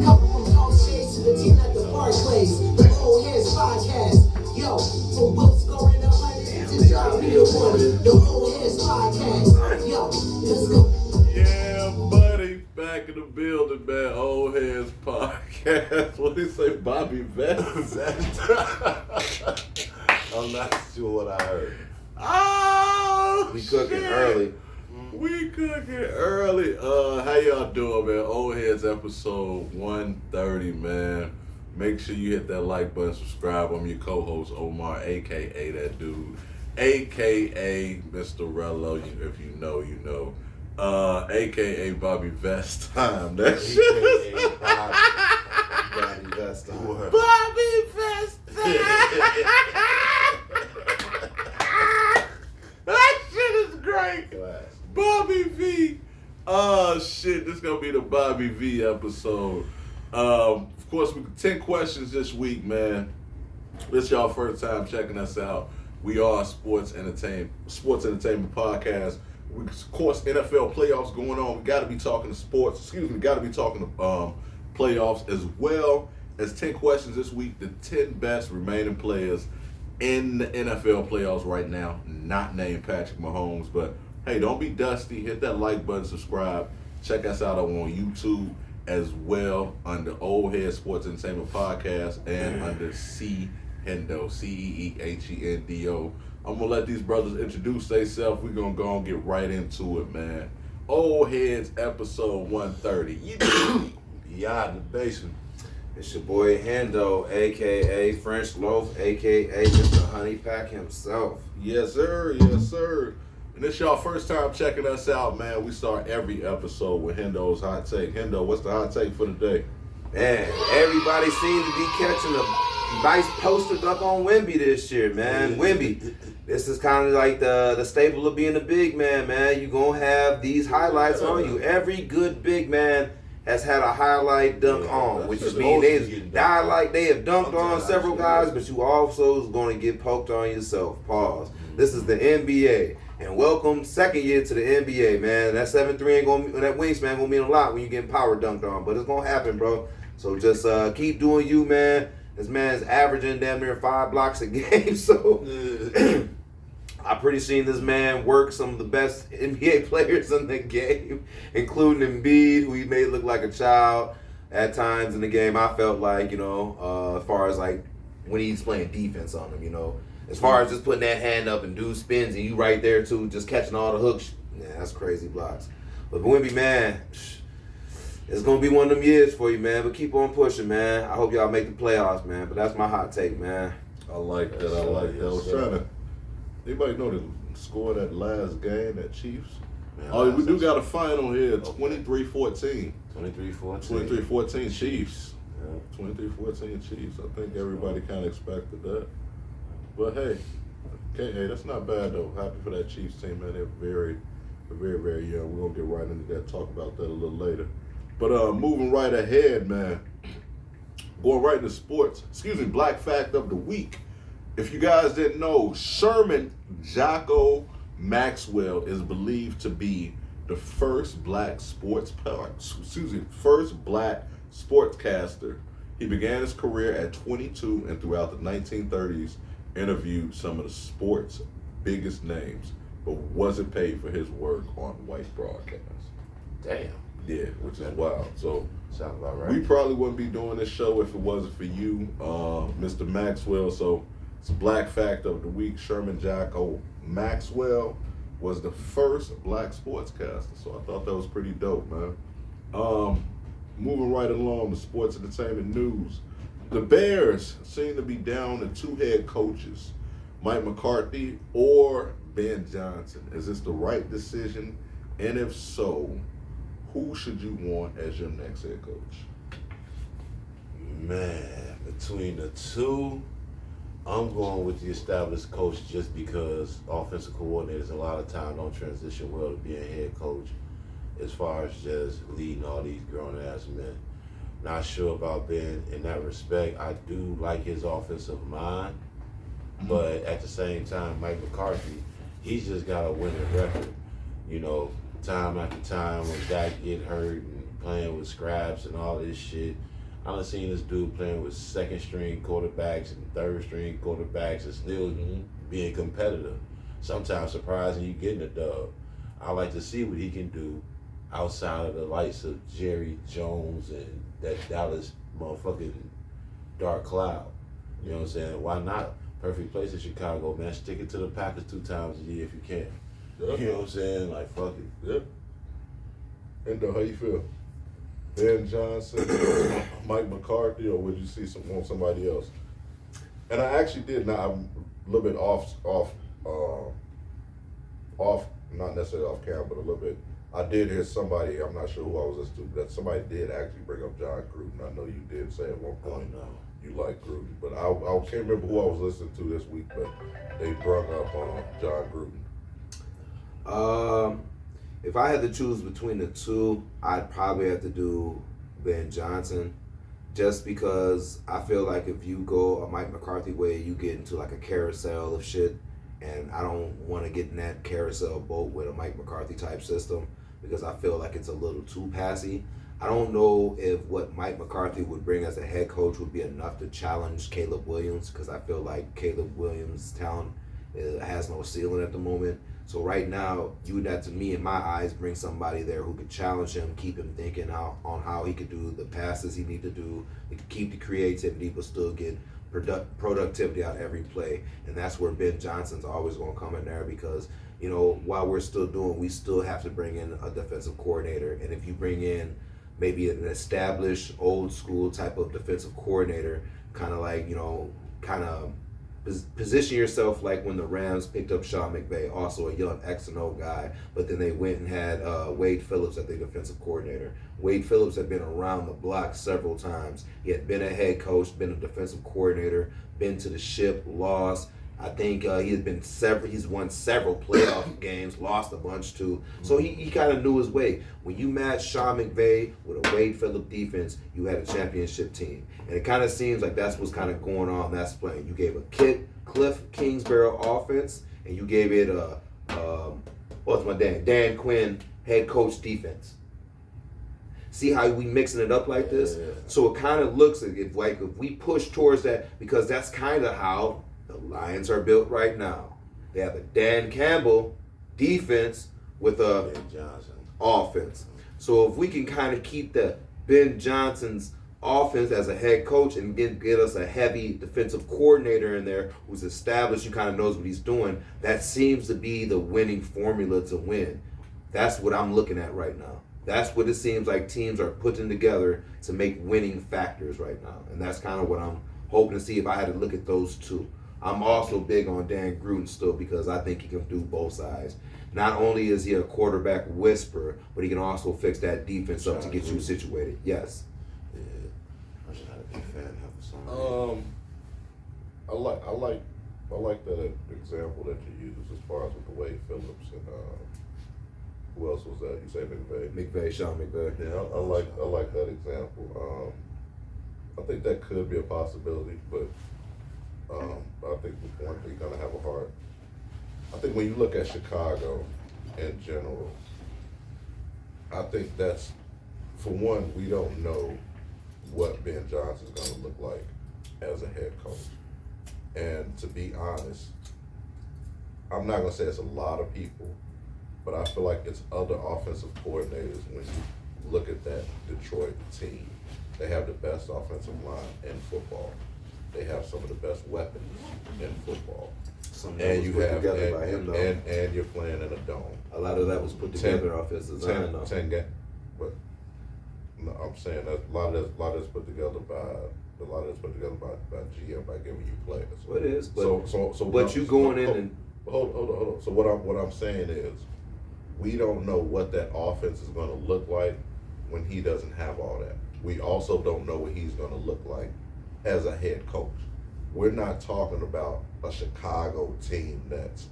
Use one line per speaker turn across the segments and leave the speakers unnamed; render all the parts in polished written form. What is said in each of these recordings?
Coming from house shades to the team at the Barclays. The Old Heads Podcast. Yo, so what's going on? It's y'all be the one. The Old Heads Podcast. Yo, let's go.
Yeah, buddy. Back in the building, man. Old Heads Podcast. What did he say? Bobby Vest?
I'm not sure what I heard.
Oh,
We cooking
shit.
early.
We cooking early. How y'all doing, man? Old Heads episode 130, man. Make sure you hit that like button, subscribe. I'm your co-host, Omar, a.k.a. that dude, a.k.a. Mr. Rello. If you know, you know. A.k.a. Bobby Vest time. That shit.
Bobby Vest.
Bobby Vest That shit is great. Bobby V. Oh shit, this gonna be the Bobby V episode. Of course, 10 questions this week, man. This y'all first time checking us out. We are a sports entertainment podcast. Of course, NFL playoffs going on. We got to be talking to sports. Excuse me, got to be talking to playoffs as well as 10 questions this week. The 10 best remaining players in the NFL playoffs right now. Not named Patrick Mahomes, but hey, don't be dusty. Hit that like button, subscribe. Check us out on YouTube as well under Old Head Sports Entertainment Podcast and under Hendo, Ceehendo. I'm going to let these brothers introduce themselves. We're going to go and get right into it, man. Old Heads episode 130. You know,
Beyond the basement. It's your boy Hendo, a.k.a. French Loaf, a.k.a. Mr. Honey Pack himself.
yes, sir. Yes, sir. And this y'all first time checking us out, man. We start every episode with Hendo's Hot Take. Hendo, what's the hot take for the day?
Man, everybody seems to be catching a nice poster duck on Wemby this year, man. Wemby. This is kind of like the staple of being a big man, man. You're going to have these highlights on you. Every good big man has had a highlight dunk on, which is mean they have dunked on several guys, but you also is going to get poked on yourself. Pause. This is the NBA. And welcome second year to the NBA, man. That 7'3" ain't gonna, that wingspan gonna mean a lot when you getting power dunked on, but it's gonna happen, bro. So just keep doing you, man. This man's averaging damn near 5 blocks a game, so I pretty seen this man work some of the best NBA players in the game, including Embiid, who he made look like a child at times in the game. I felt like, you know, as far as like when he's playing defense on him, you know. As far as just putting that hand up and dude spins and you right there too, just catching all the hooks. Yeah, that's crazy blocks. But Wemby, man, it's going to be one of them years for you, man. But keep on pushing, man. I hope y'all make the playoffs, man. But that's my hot take, man.
I like that. I like that. I was trying to. Anybody know the score of that last game, that Chiefs?
Man,
Oh, we do got a final here, 23-14.
23-14.
23-14 Chiefs.
Yeah.
23-14 Chiefs. I think everybody kind of expected that. But hey, okay, that's not bad though. Happy for that Chiefs team, man. They're very, very young. We're gonna get right into that. Talk about that a little later. But moving right ahead, man. Going right into sports. Excuse me, Black Fact of the Week. If you guys didn't know, Sherman Jocko Maxwell is believed to be the first black sportscaster. He began his career at 22 and throughout the 1930s interviewed some of the sport's biggest names, but wasn't paid for his work on white broadcasts.
Damn.
Yeah, which is wild. So
Sounds about right.
we probably wouldn't be doing this show if it wasn't for you, Mr. Maxwell. So it's a Black Fact of the Week. Sherman Jocko Maxwell was the first black sportscaster. So I thought that was pretty dope, man. Moving right along to sports entertainment news. The Bears seem to be down to 2 head coaches, Mike McCarthy or Ben Johnson. Is this the right decision? And if so, who should you want as your next head coach?
Man, between the two, I'm going with the established coach just because offensive coordinators a lot of time don't transition well to being head coach as far as just leading all these grown-ass men. Not sure about Ben in that respect. I do like his offensive mind, but at the same time, Mike McCarthy, he's just got a winning record. You know, time after time when Dak get hurt and playing with scraps and all this shit, I done seen this dude playing with second string quarterbacks and third string quarterbacks and still being competitive. Sometimes surprising you getting a dub. I like to see what he can do outside of the likes of Jerry Jones and that Dallas motherfucking dark cloud. You know what I'm saying? Why not? Perfect place in Chicago, man. Stick it to the Packers 2 times a year if you can.
Yeah.
You know what I'm saying? Like, fuck it.
Yeah. Endo, how you feel? Ben Johnson, Mike McCarthy, or would you see somebody else? And I actually did. Now I'm a little bit off, not necessarily off camera, but a little bit. I did hear somebody. I'm not sure who I was listening to, that somebody did actually bring up John Gruden. I know you did say at one point you like Gruden, but I can't remember who I was listening to this week. But they brought up John Gruden.
If I had to choose between the two, I'd probably have to do Ben Johnson, just because I feel like if you go a Mike McCarthy way, you get into like a carousel of shit, and I don't want to get in that carousel boat with a Mike McCarthy type system, because I feel like it's a little too passy. I don't know if what Mike McCarthy would bring as a head coach would be enough to challenge Caleb Williams, because I feel like Caleb Williams' talent has no ceiling at the moment. So right now, you would have to, me in my eyes, bring somebody there who could challenge him, keep him thinking on how he could do the passes he need to do, he could keep the creativity, but still get productivity out of every play. And that's where Ben Johnson's always going to come in there, because, you know, while we still have to bring in a defensive coordinator. And if you bring in maybe an established, old school type of defensive coordinator, kind of like, you know, kind of position yourself like when the Rams picked up Sean McVay, also a young X and O guy, but then they went and had Wade Phillips as their defensive coordinator. Wade Phillips had been around the block several times. He had been a head coach, been a defensive coordinator, been to the ship, lost. I think he's won several playoff games, lost a bunch too. So he kind of knew his way. When you match Sean McVay with a Wade Phillips defense, you had a championship team. And it kind of seems like that's what's kind of going on. That's playing. You gave a Cliff Kingsbury offense, and you gave it Dan Quinn head coach defense. See how we mixing it up like this? Yeah. So it kind of looks like if we push towards that, because that's kind of how the Lions are built right now. They have a Dan Campbell defense with a
Ben Johnson
offense. So if we can kind of keep the Ben Johnson's offense as a head coach and get us a heavy defensive coordinator in there who's established, who kind of knows what he's doing, that seems to be the winning formula to win. That's what I'm looking at right now. That's what it seems like teams are putting together to make winning factors right now. And that's kind of what I'm hoping to see if I had to look at those two. I'm also big on Dan Gruden still, because I think he can do both sides. Not only is he a quarterback whisperer, but he can also fix that defense up to get you situated. Yes.
Yeah, I should have a big fan of some.
I like that example that you used as far as with the Wade Phillips and who else was that? You say McVay?
Sean McVay.
Yeah, I like that example. I think that could be a possibility, but I think with one thing gonna have a hard. I think when you look at Chicago in general, I think that's, for one, we don't know what Ben Johnson's gonna look like as a head coach. And to be honest, I'm not gonna say it's a lot of people, but I feel like it's other offensive coordinators. When you look at that Detroit team, they have the best offensive line in football. They have some of the best weapons in football. And you have and you're playing in a dome.
A lot of that was put together off his design.
10 games. But no, I'm saying that a lot of that's put together by GM by giving you players.
Well, it is. But
but
you going in and
hold on. So what I'm saying is, we don't know what that offense is going to look like when he doesn't have all that. We also don't know what he's going to look like as a head coach. We're not talking about a Chicago team that's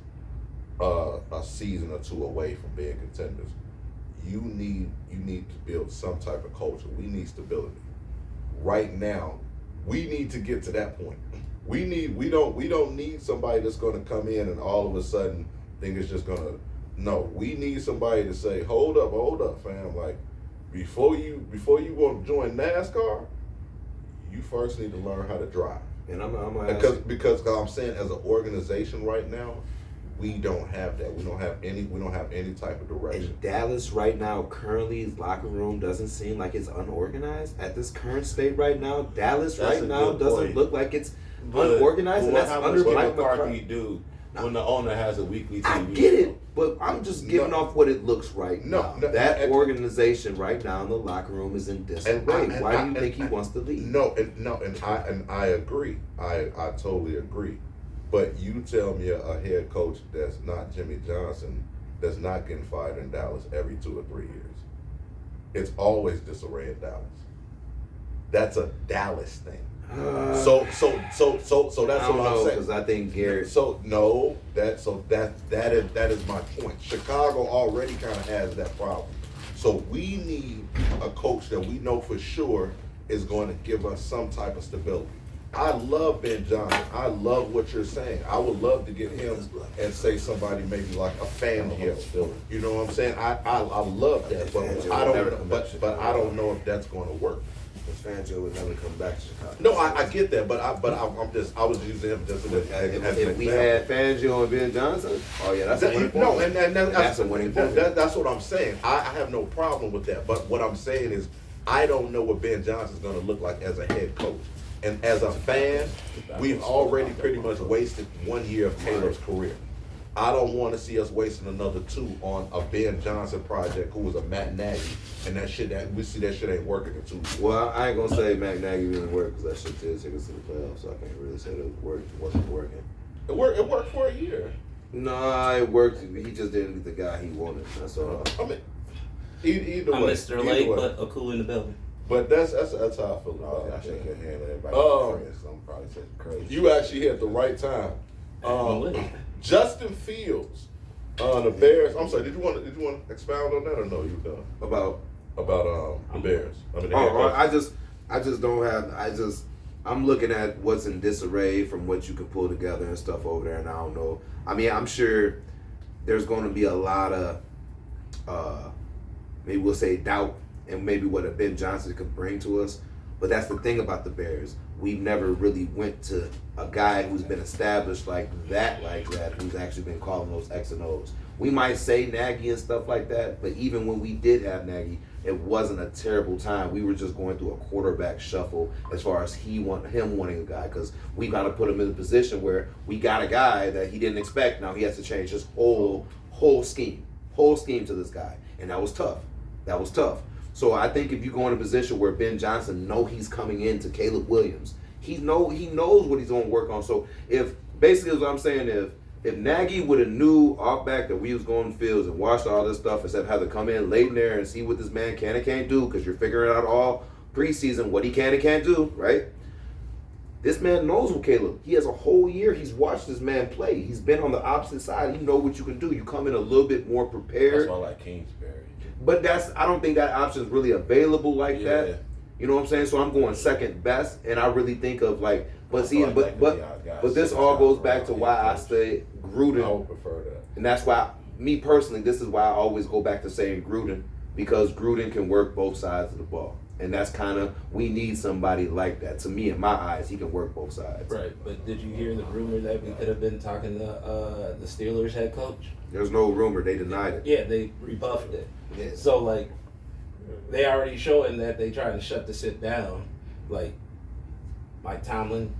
a season or two away from being contenders. You need to build some type of culture. We need stability. Right now, we need to get to that point. We don't need somebody that's going to come in and all of a sudden think it's just going to. No, we need somebody to say, hold up, fam. Like, before you want to join NASCAR,
you first need to learn how to drive.
And I'm gonna ask
Because I'm saying, as an organization right now, we don't have that. We don't have any type of direction.
in Dallas right now, currently, his locker room doesn't seem like it's unorganized. At this current state right now, Dallas
That's
right
a
now
good
doesn't
point.
look like it's
But
unorganized, and that's
how
under
much
Mike
McCarthy
McCarthy.
do when the owner has a weekly TV
I get it,
show?
but I'm just giving
No.
off what it looks right now.
No,
that
and-
organization right now in the locker room is in disarray. Why do you think he wants to leave?
And I agree. I totally agree. But you tell me a head coach that's not Jimmy Johnson that's not getting fired in Dallas every 2 or 3 years. It's always disarray in Dallas. That's a Dallas thing. So that's
I
what
don't
I'm
know,
saying.
because I think Garrett.
That is my point. Chicago already kind of has that problem. So we need a coach that we know for sure is going to give us some type of stability. I love Ben Johnson. I love what you're saying. I would love to get him and say somebody maybe like a Fangio. You know what I'm saying? I love that, but I don't know if that's going to work.
Fangio would never come back to Chicago.
No, I get that, but I was using him just as an
If we
example.
had Fangio and Ben Johnson, oh yeah, that's a winning formula. That's a winning formula.
That's what I'm saying. I have no problem with that. But what I'm saying is, I don't know what Ben Johnson's going to look like as a head coach. And as a fan, we've already pretty much wasted 1 year of Caleb's career. I don't want to see us wasting another 2 on a Ben Johnson project who was a Matt Nagy, and we see that shit ain't working in 2 years.
Well, I ain't gonna say Matt Nagy didn't work because that shit did take us to the playoffs, so I can't really say that it wasn't working.
It worked for a year.
No, it worked. He just didn't get the guy he wanted. That's all.
I mean, either
I'm
way.
Mr.
either
Lake,
way.
but a cool in the building.
But that's how I feel
No,
about
I
it.
shake your hand, everybody. Friends, I'm probably saying crazy.
You actually hit the right time.
I'm with it.
Justin Fields, the Bears. I'm sorry. Did you want to expound on that or no? You done
About
about the Bears? I mean, the head coach.
I just don't have. I'm looking at what's in disarray from what you can pull together and stuff over there, and I don't know. I mean, I'm sure there's going to be a lot of, maybe we'll say doubt, and maybe what a Ben Johnson could bring to us. But that's the thing about the Bears. We've never really went to a guy who's been established like that, who's actually been calling those X and O's. We might say Nagy and stuff like that, but even when we did have Nagy, it wasn't a terrible time. We were just going through a quarterback shuffle as far as him wanting a guy, because we got to put him in a position where we got a guy that he didn't expect. Now he has to change his whole scheme to this guy, and that was tough. So I think if you go in a position where Ben Johnson he's coming into Caleb Williams, he knows what he's going to work on. So if basically what I'm saying, if Nagy would have knew off back that we was going to fields and watched all this stuff instead of having to come in late in there and see what this man can and can't do, because you're figuring out all preseason what he can and can't do, right? This man knows what Caleb. He has a whole year. He's watched this man play. He's been on the opposite side. You know what you can do. You come in a little bit more prepared.
That's why I like Kingsbury.
But I don't think that option is really available like that. You know what I'm saying? So I'm going second best, and I really think of but this all goes back to why I say Gruden.
I would prefer that.
And that's why, me personally, this is why I always go back to saying Gruden, because Gruden can work both sides of the ball. And that's we need somebody like that. To me, in my eyes, he can work both sides.
Right, but did you hear the rumor that we could have been talking to the Steelers head coach?
There's no rumor. They denied it.
Yeah, they rebuffed it.
Yeah.
So, they already showing that they trying to shut the shit down. Mike Tomlin,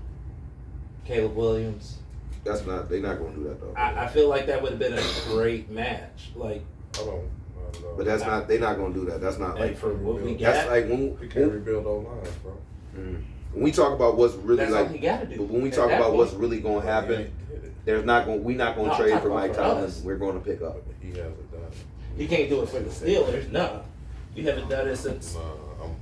Caleb Williams.
They're not going to do that, though.
I feel like that would have been a great match.
I don't know.
But they're not going to do that. That's not
for what we
that's
got.
like when
We can't rebuild those lines, bro.
when we talk about what's really
That's all you gotta do.
but when we
At
talk
that
about
point.
what's really going to happen, we're not going
No,
to
I'm
trade
talking
for
about
Mike
for
Tomlin.
us.
We're going to pick up.
He hasn't done it.
You can't do it for the Steelers. No, you haven't done it since.
I'm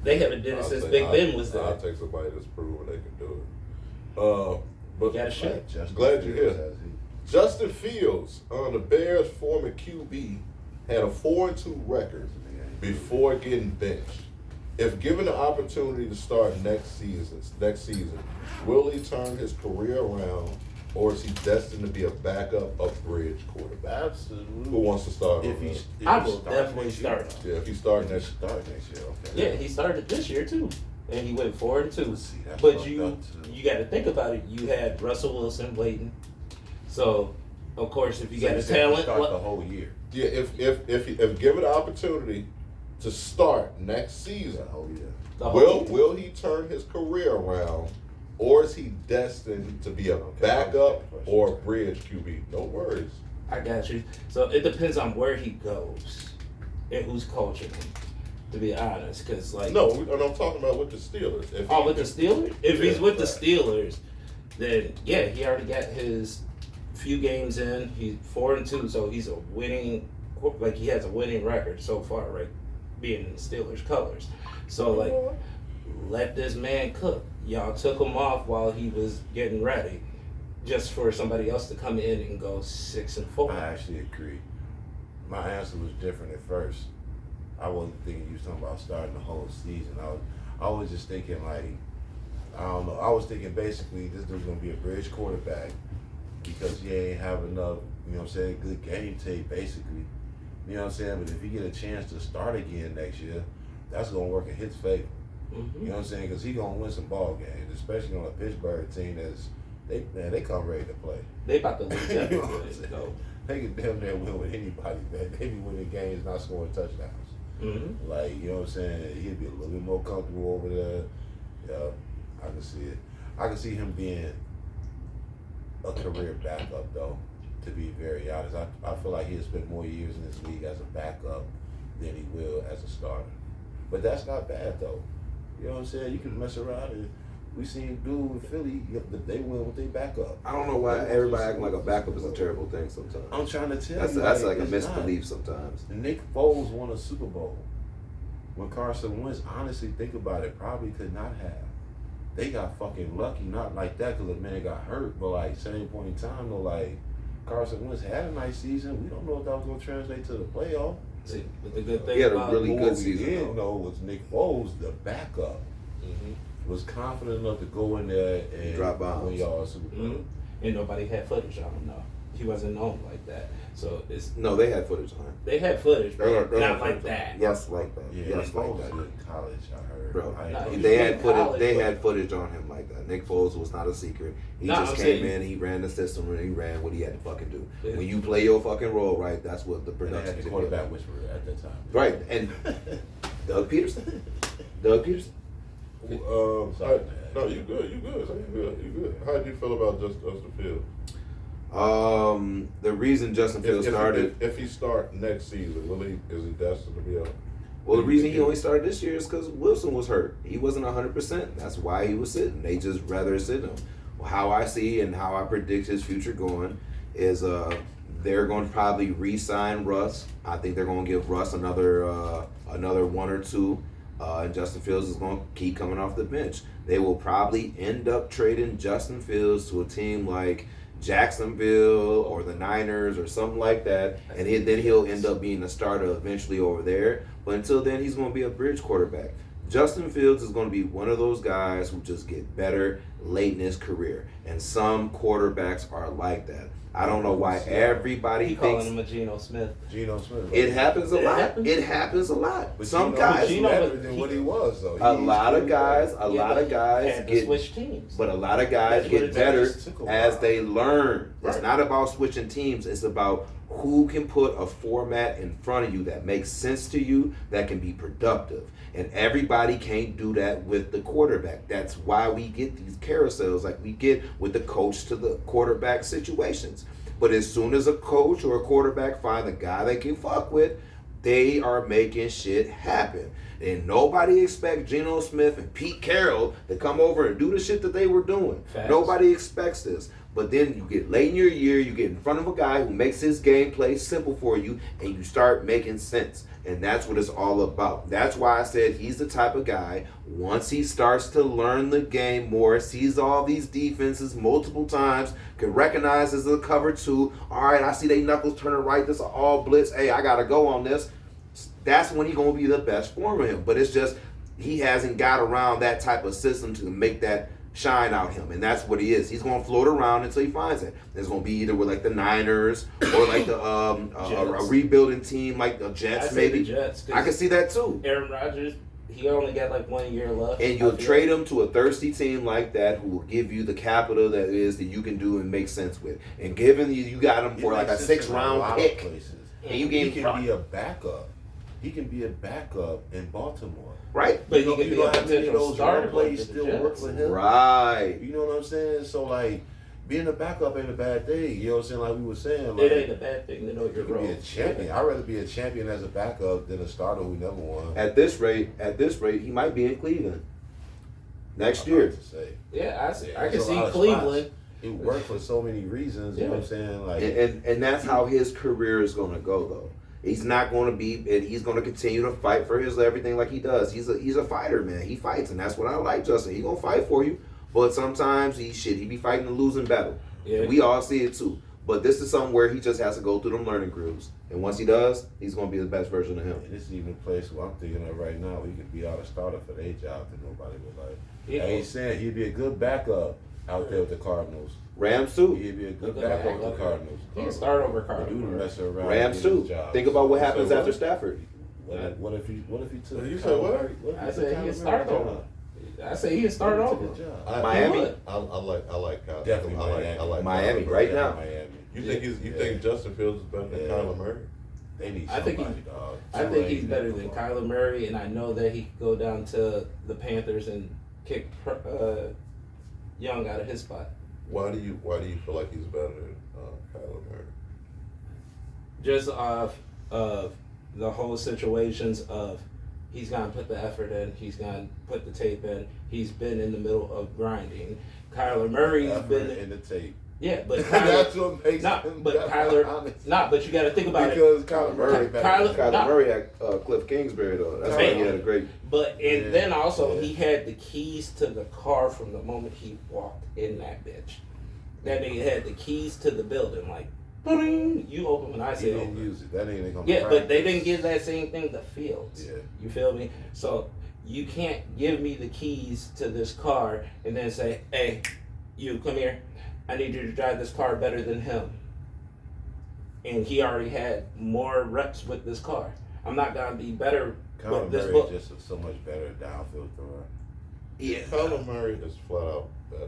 They haven't done it since
say
Big Ben was there.
I'll take somebody that's proven they can do it. But
Got a shot.
glad you're here. Justin Fields, the Bears' former QB, had a 4-2 record before getting benched. If given the opportunity to start next season, will he turn his career around, or is he destined to be a backup, a bridge quarterback?
Absolutely.
Who wants to start?
I will definitely start.
Yeah, if he started
Start
next.
next year, okay.
Yeah, he started this year too. and he went 4-2.
See, that's
But
fucked
you
up, too.
got to think about it. You had Russell Wilson waiting, so of course if you
So
got a
said
talent,
start the whole year.
Yeah, if given the opportunity to start next season,
The whole year.
the whole
will he turn his career around, or is he destined to be a backup or a bridge QB? No worries.
I got you. So it depends on where he goes and who's coaching him. To be honest, because like
No, and I'm talking about with the Steelers. If
oh,
he-
with the Steelers, if he's
Yeah,
with the
right.
Steelers, then yeah, he already got his few games in. He's 4-2, so he's a winning. Like he has a winning record so far, right? Being in the Steelers colors. So like, let this man cook. Y'all took him off while he was getting ready, just for somebody else to come in and go 6-4.
I actually agree. My answer was different at first. I wasn't thinking you was talking about starting the whole season. I was just thinking like, I don't know. I was thinking basically this dude's gonna be a bridge quarterback because he ain't have enough, you know what I'm saying, good game tape basically. You know what I'm saying? But if he get a chance to start again next year, that's gonna work in his favor.
Mm-hmm.
You know what I'm saying? Because he gonna win some ball games, especially on a Pittsburgh team that's they come ready to play.
They about to lose
You know what I'm
everything.
saying?
So.
They can damn near win with anybody, man. They be winning games, not scoring touchdowns.
Mm-hmm.
Like, you know what I'm saying? He'd be a little bit more comfortable over there. Yeah, I can see it. I can see him being a career backup, though, to be very honest. I feel like he'll spend more years in this league as a backup than he will as a starter. But that's not bad, though. You know what I'm saying? You can mess around and we seen dude with Philly, they win with their backup.
I don't know why everybody acting like a backup is a terrible thing sometimes.
I'm trying to tell
That's
you.
like a
it's
misbelief sometimes.
not. Nick Foles won a Super Bowl. When Carson Wentz, honestly, think about it, probably could not have. They got fucking lucky, not like that because the man got hurt, but like same point in time, though, like Carson Wentz had a nice season. We don't know if that was going to translate to the playoff.
See, but the good thing
He had a
about
really
But
good
what we
season,
did
though.
know was Nick Foles, the backup, was confident enough to go in there and
Drop bombs.
win y'all a Super Bowl.
Mhm. And nobody had footage on him, though. He wasn't known like that. So it's
No, they had footage on him.
they had footage,
They
but
had
not
footage
like
on
that.
him. Yes, like that.
Yeah,
Yes,
Nick
like
Foles
that.
was in college, I heard.
Bro,
I ain't
Nah,
know
he
he
they
was
had
in
footage.
college,
They
but-
had footage on him like that. Nick Foles was not a secret. He
Nah,
just
I'm
came
saying-
in. He ran the system and he ran what he had to fucking do.
Yeah.
When you play your fucking role right, that's what the
And they
production
had the
should be
quarterback
about.
whisperer at that time.
Right, and Doug Peterson. Doug Peterson.
Sorry, man.
No, you good. You good. How do you feel about Justin Fields?
The reason Justin Fields started.
If he start next season, is he destined to be a?
Well, the reason he only started this year is because Wilson was hurt. He wasn't 100%. That's why he was sitting. They just rather sit him. How I see and how I predict his future going is they're going to probably re-sign Russ. I think they're going to give Russ another 1 or 2. And Justin Fields is going to keep coming off the bench. They will probably end up trading Justin Fields to a team like Jacksonville or the Niners or something like that, and then he'll end up being a starter eventually over there. But until then, he's going to be a bridge quarterback. Justin Fields is going to be one of those guys who just get better late in his career, and some quarterbacks are like that. I don't know why everybody
He calling
thinks
him a Geno Smith.
Geno Smith.
it happens a
It
lot.
happens.
It happens a lot.
But
Some
Geno-
guys,
Geno better than what he was though.
a
He's
lot of
good,
guys,
bro.
a lot of guys
had to
get
switch teams.
But a lot of guys
That's what
get
it
better
just took a
as
while.
they learn. It's
Right.
not about switching teams. It's about who can put a format in front of you that makes sense to you, that can be productive. And everybody can't do that with the quarterback. That's why we get these carousels like we get with the coach to the quarterback situations. But as soon as a coach or a quarterback find a guy they can fuck with, they are making shit happen. And nobody expects Geno Smith and Pete Carroll to come over and do the shit that they were doing.
Facts.
Nobody expects this. But then you get late in your year, you get in front of a guy who makes his gameplay simple for you, and you start making sense. And that's what it's all about. That's why I said he's the type of guy, once he starts to learn the game more, sees all these defenses multiple times, can recognize as a cover 2, all right, I see they knuckles turning right, this is all blitz, hey, I got to go on this. That's when he's going to be the best form of him. But it's just he hasn't got around that type of system to make that shine out him, and that's what he is. He's going to float around until he finds it. It's going to be either with like the Niners or like the a rebuilding team like the Jets,
I say
maybe.
the Jets, 'cause
I can see that too.
Aaron Rodgers, he only got like 1 year left.
And you'll trade him to a thirsty team like that who will give you the capital that you can do and make sense with. And given you got him for like a 6th-round pick,
places.
and you
He
gave
can be a backup. He can be a backup in Baltimore.
right,
But
You know,
he could
you
be a
know how many of
potential
those
starter.
role plays
like the
still work
Jets.
for him?
right.
You know what I'm saying? So like, being a backup ain't a bad thing. You know what I'm saying? Like we were saying, like,
It ain't a bad thing to know
you
your
can
role.
be a champion. I'd rather be a champion as a backup than a starter who never won.
At this rate, he might be in Cleveland next
I'm
year.
about to say.
Yeah, I
There's
can
a
see
lot of
Cleveland.
spots. It worked for so many reasons. You know what I'm saying? Like,
And that's how his career is going to go, though. He's not going to be, and he's going to continue to fight for his everything like he does. He's a fighter, man. He fights, and that's what I like, Justin. He gonna fight for you, but sometimes he be fighting a losing battle.
Yeah.
We all see it too. But this is something where he just has to go through them learning grooves, and once he does, he's gonna be the best version of him.
and this is even a place where I'm thinking of right now. We could be out a starter for their job that nobody would like.
Yeah.
I ain't saying he'd be a good backup out there with the Cardinals.
Rams too.
He'd be a good
Good
backup with
backup.
the Cardinals.
He can start over
But dude,
Carter.
mess around.
Rams
and get his
too.
job.
Think about what happens
So
after
what?
Stafford.
What if he took?
You said what?
I said he can start over. I said he can start over.
Miami.
I like Kyle.
Definitely
I like
Miami,
Kyler
right
Murray.
now.
Miami.
You think you think Justin Fields is better than
Yeah.
Kyler Murray?
They need
I
somebody,
think he-
dog.
I think he's better than Kyler Murray, and I know that he could go down to the Panthers and kick Young out of his spot.
Why do you feel like he's better than Kyler Murray?
Just off of the whole situations of he's gonna put the effort in, he's gonna put the tape in, he's been in the middle of grinding. Kyler Murray's
Effort
been
in the tape.
yeah, but
That's
Kyler,
what makes
not,
him
but
better,
Kyler,
honestly.
not, but you got to think about it.
Because Kyler Murray,
Kyler-
Murray had Cliff Kingsbury though. That's why he had a great.
But and
Yeah,
then also
yeah.
he had the keys to the car from the moment he walked in that bitch. That nigga had the keys to the building, like, "Boing," you open when I
He
say
didn't
open.
use it. That ain't gonna.
Yeah, but they
practice.
didn't give that same thing to Fields.
Yeah.
You feel me? So you can't give me the keys to this car and then say, "Hey, you come here. I need you to drive this car better than him." And he already had more reps with this car. I'm not gonna be better
Kyler
with this
Murray
book.
just so much better downfield thrower.
Yeah.
Kyler Murray is flat out better.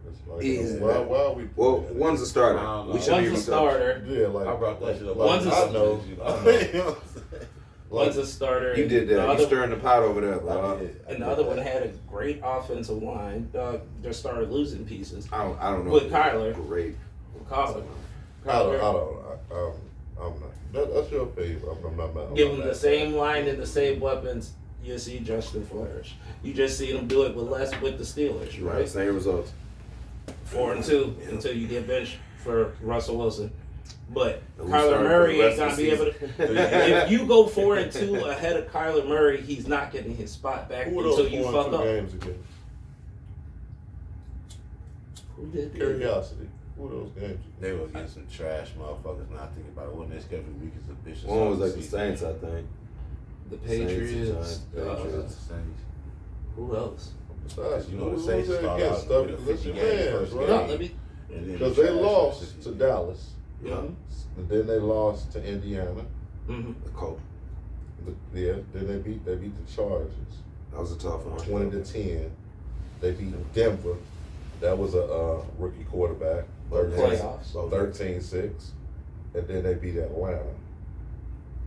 It's like,
He is
why
better.
are we?
Well,
putting
one's a
I
starter.
don't know.
We shouldn't
One's
even
a starter.
Yeah, like
I brought that shit up.
One's a-
I know.
You know what I'm saying?
One's a starter.
You did
The
that.
other-
You stirring the pot over there,
I
bro.
did. I
And the
did
other
that.
one had a great offensive line. Just started losing pieces.
I don't know.
With Kyler.
Great.
Kyler.
I'm not. That's your opinion. I'm not.
Give him the same line and the same weapons. You see Justin flourish. You just see him do it with less with the Steelers,
Right.
right?
Same results.
4-2 until you get benched for Russell Wilson. But
And we
Kyler
started
Murray
for the
ain't gonna
rest
be
of
able
the
to.
season.
If you go 4-2 ahead of Kyler Murray, he's not getting his spot back
Who are
until
those
you
4-2
fuck up.
games again?
Who did that?
Curiosity. Who are those games?
They was against some trash motherfuckers. Not thinking about it. Wasn't their schedule week as a bitch?
One was like the Saints, I think.
The
Saints,
Patriots.
Giants, Patriots.
Saints.
Who else?
Besides,
You know the
who
Saints
was
start
against?
out with a
Listen,
50 game
man,
first
right?
No,
game.
let me.
And then
Because
the
they
trash
lost
was
to
50.
Dallas,
Yeah.
and then they lost to Indiana.
Mm-hmm.
The Colts.
Then they beat the Chargers
That was a tough one.
20-10. They beat Denver. That was a rookie quarterback.
Playoffs.
13-6. And then they beat Atlanta.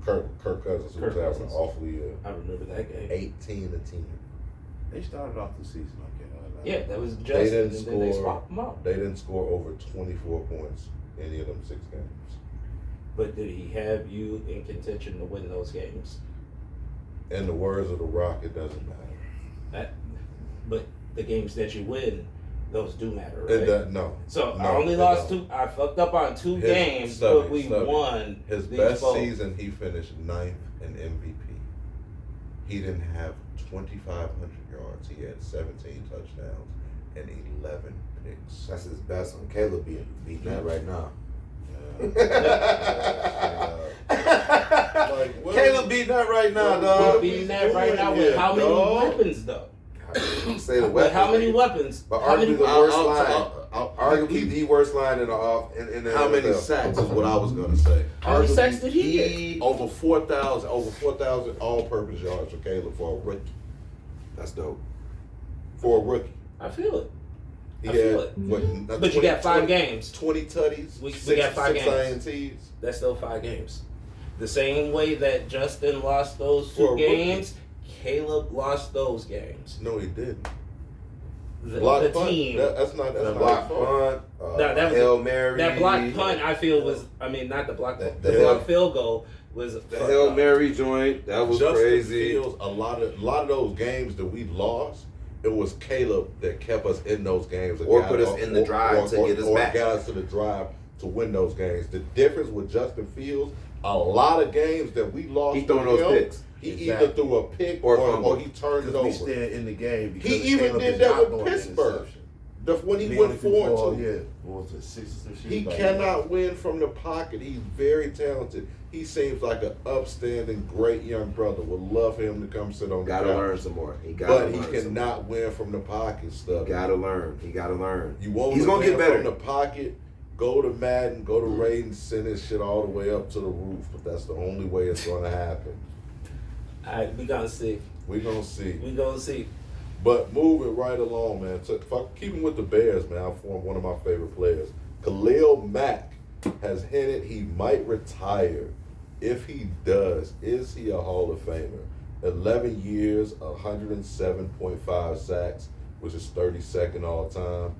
Kirk Cousins, who
Kirk
was having
Cousins.
an awful year.
I remember that game.
18-10.
They started off the season okay.
Yeah, that was
They
Justin,
didn't
and then they
score.
swapped them out.
They didn't score over 24 points any of them 6 games.
But did he have you in contention to win those games?
In the words of The Rock, it doesn't matter.
But the games that you win, those do matter, right?
No.
So
No,
I only
it
lost
don't.
2. I fucked up on 2
His-
games,
Stubby,
but we
Stubby.
won.
His
these
best
4.
season, he finished 9th in MVP. He didn't have 2,500 yards. He had 17 touchdowns and 11 picks.
That's his best one. Caleb beating that right now.
Like, what
Caleb
is-
beating that right now,
what-
dog.
what-
Beating that right now
doing
with
here,
how many
dog?
weapons, though?
Say the
With how
weapons.
many weapons?
But
How many
arguably the worst
I'll-
line.
I'll-
Arguably the worst line in the off in the
How many
NFL.
sacks is what I was gonna say.
How many
Arguably,
sacks did he get?
Over 4,000 all-purpose yards for Caleb for a rookie.
That's dope.
for a rookie.
I feel it.
He
I
had
feel it.
what?
But you got 5 games.
20 tutties.
We
six,
got 5
six
games.
INTs.
That's still 5 games. The same way that Justin lost those
For
2
a
games, Caleb lost those games.
No, he didn't.
The
Block punt.
team.
That's not
The
his
block
fault.
punt,
No, that was
Hail Mary.
That block punt, I feel was. I mean, not the block.
The
The
Hail-
block field goal was.
The Hail Mary joint, that was
Justin
crazy.
Fields, a lot of those games that we lost, it was Caleb that kept us in those games.
Or put us in the drive to get us back.
Or got us to the drive to win those games. The difference with Justin Fields, a lot of games that we lost,
He throwing
to
those
him,
picks.
He
Exactly.
either threw a pick
Or
or
fumble.
he turned it
Because we
over.
stand in the game. Because
He even
Caleb
did
is
that
not
with
throwing an
Pittsburgh.
interception.
When he
He
went
only threw
4 and 2.
yeah, what was it, 6 or some shit?
He
like
cannot win from the pocket. He's very talented. He seems like an upstanding, great young brother. Would love him to come sit on the
Gotta
couch.
learn some more. He gotta
But he
learn some more.
cannot win from the pocket stuff.
Gotta learn. He gotta learn.
You want
He's
to
gonna
win
get better.
from the pocket, go to Madden, go to Raiden, send his shit all the way up to the roof. But that's the only way it's going to happen.
All right, we gonna see.
We're going to see.
We gonna see.
But moving right along, man. Keeping with the Bears, man, I formed one of my favorite players. Khalil Mack has hinted he might retire. If he does, is he a Hall of Famer? 11 years, 107.5 sacks, which is 32nd all time.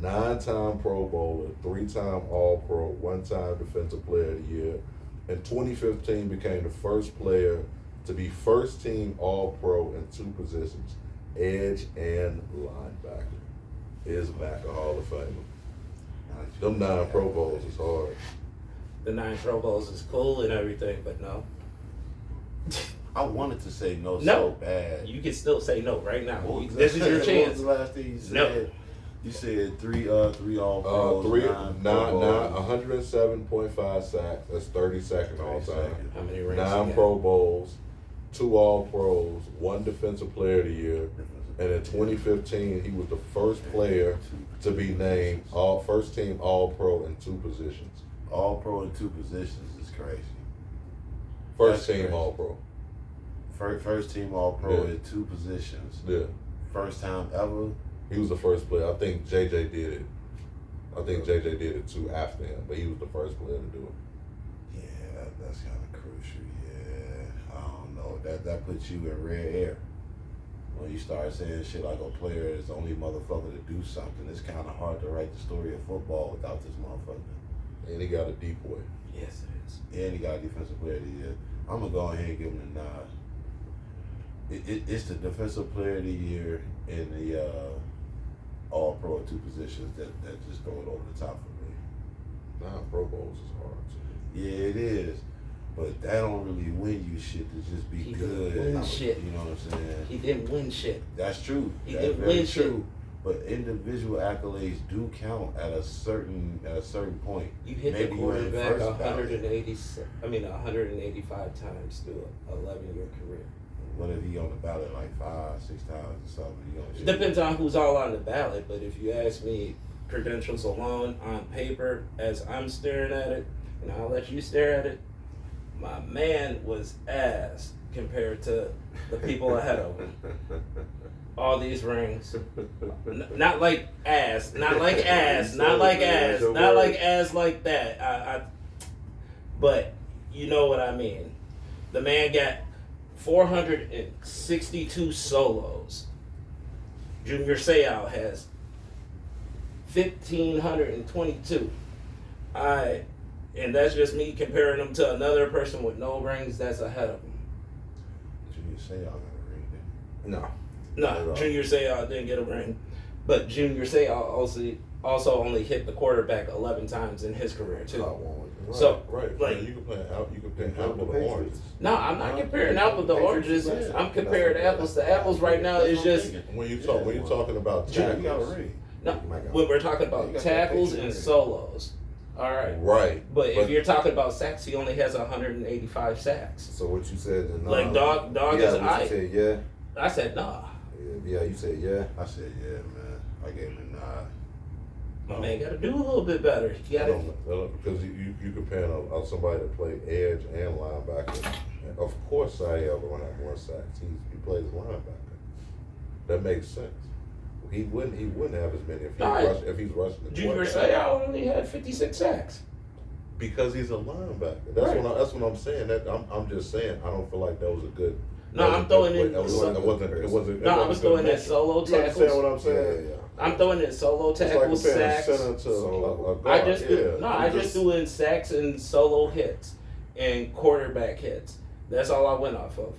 9-time Pro Bowler, 3-time All-Pro, 1-time Defensive Player of the Year. In 2015, became the first player to be first-team All-Pro in 2 positions, edge and linebacker. Is Mack a Hall of Famer? Them 9 Pro Bowls is hard.
The 9 Pro Bowls is cool and everything, but no.
I wanted to say no,
No.
so bad.
You can still say no right now.
What was
This is your
what
chance.
was the last thing you said?
No.
You said three all pros,
107.5 sacks. That's 32nd all time.
How many rings?
9
you
Pro Bowls, 2 All-Pros, 1 Defensive Player of the Year, and in 2015 he was the first player to be named first team All-Pro in 2 positions.
All pro in 2 positions is crazy.
First
That's
team
crazy.
All-Pro.
First team all pro
Yeah.
in 2 positions.
Yeah,
First time ever.
he was the first player. I think JJ did it. I think JJ did it too after him, but he was the first player to do it.
Yeah, that's kind of crucial. Yeah, I don't know. That puts you in red air. When you start saying shit like a player is the only motherfucker to do something, it's kind of hard to write the story of football without this motherfucker.
And he got a deep boy.
Yes, it is.
And he got a defensive player of the year. I'm gonna go ahead and give him the nod. It's the defensive player of the year and the all pro at 2 positions that just throw it over the top for me.
9 Pro Bowls is hard too.
Yeah, it is. But that don't really win you shit to just be
He
good.
didn't win shit.
You know what I'm saying?
He didn't win shit.
That's true.
He
That's
didn't
very
win shit.
true. But individual accolades do count at a certain point.
You hit
Maybe
the
you ain't
quarterback
first ballot.
185 times through an 11-year career.
What if he on the ballot like 5-6 times or something? You know, shit.
Depends on who's all on the ballot, but if you ask me, credentials alone on paper, as I'm staring at it, and I'll let you stare at it, my man was ass compared to the people ahead of him. All these rings, not like ass, not like ass, not like ass, not like ass like that. But you know what I mean. The man got 462 solos. Junior Seau has 1,522. And that's just me comparing him to another person with no rings that's ahead of him.
Junior say y'all got a ring then.
No.
No, Junior Seau didn't get a ring, but Junior Seau also only hit the quarterback 11 times in his career too.
Right,
So,
right.
like-
You can play apple to oranges.
No, I'm not comparing apples to oranges. I'm comparing apples to apples right now. It's just
When you talking about
Junior got a
tackles,
ring.
no, when we're talking about tackles and solos. All right.
right?
But if you're talking about sacks, he only has 185 sacks.
So what you said?
Like dog
yeah,
is
what you
I.
said, yeah.
I said nah.
Yeah, you said yeah.
I said, yeah, man. I gave him a nod.
My man got to do a little bit better. You got to.
Because you comparing somebody that played edge and linebacker. And of course, Sael gonna have more sacks. He plays linebacker. That makes sense. He wouldn't have as many
Nah,
if he's rushing the
Junior
quarterback.
Seau only had 56 sacks.
Because he's a linebacker.
Right.
That's what I'm saying. I'm just saying I don't feel like that was a good.
No, I'm throwing in.
It wasn't.
No, I was throwing in solo
You understand
tackles.
what I'm saying?
I'm throwing in solo
It's like
tackles,
comparing
sacks.
center to a guard.
I just
yeah.
just do in sacks and solo hits and quarterback hits. That's all I went off of.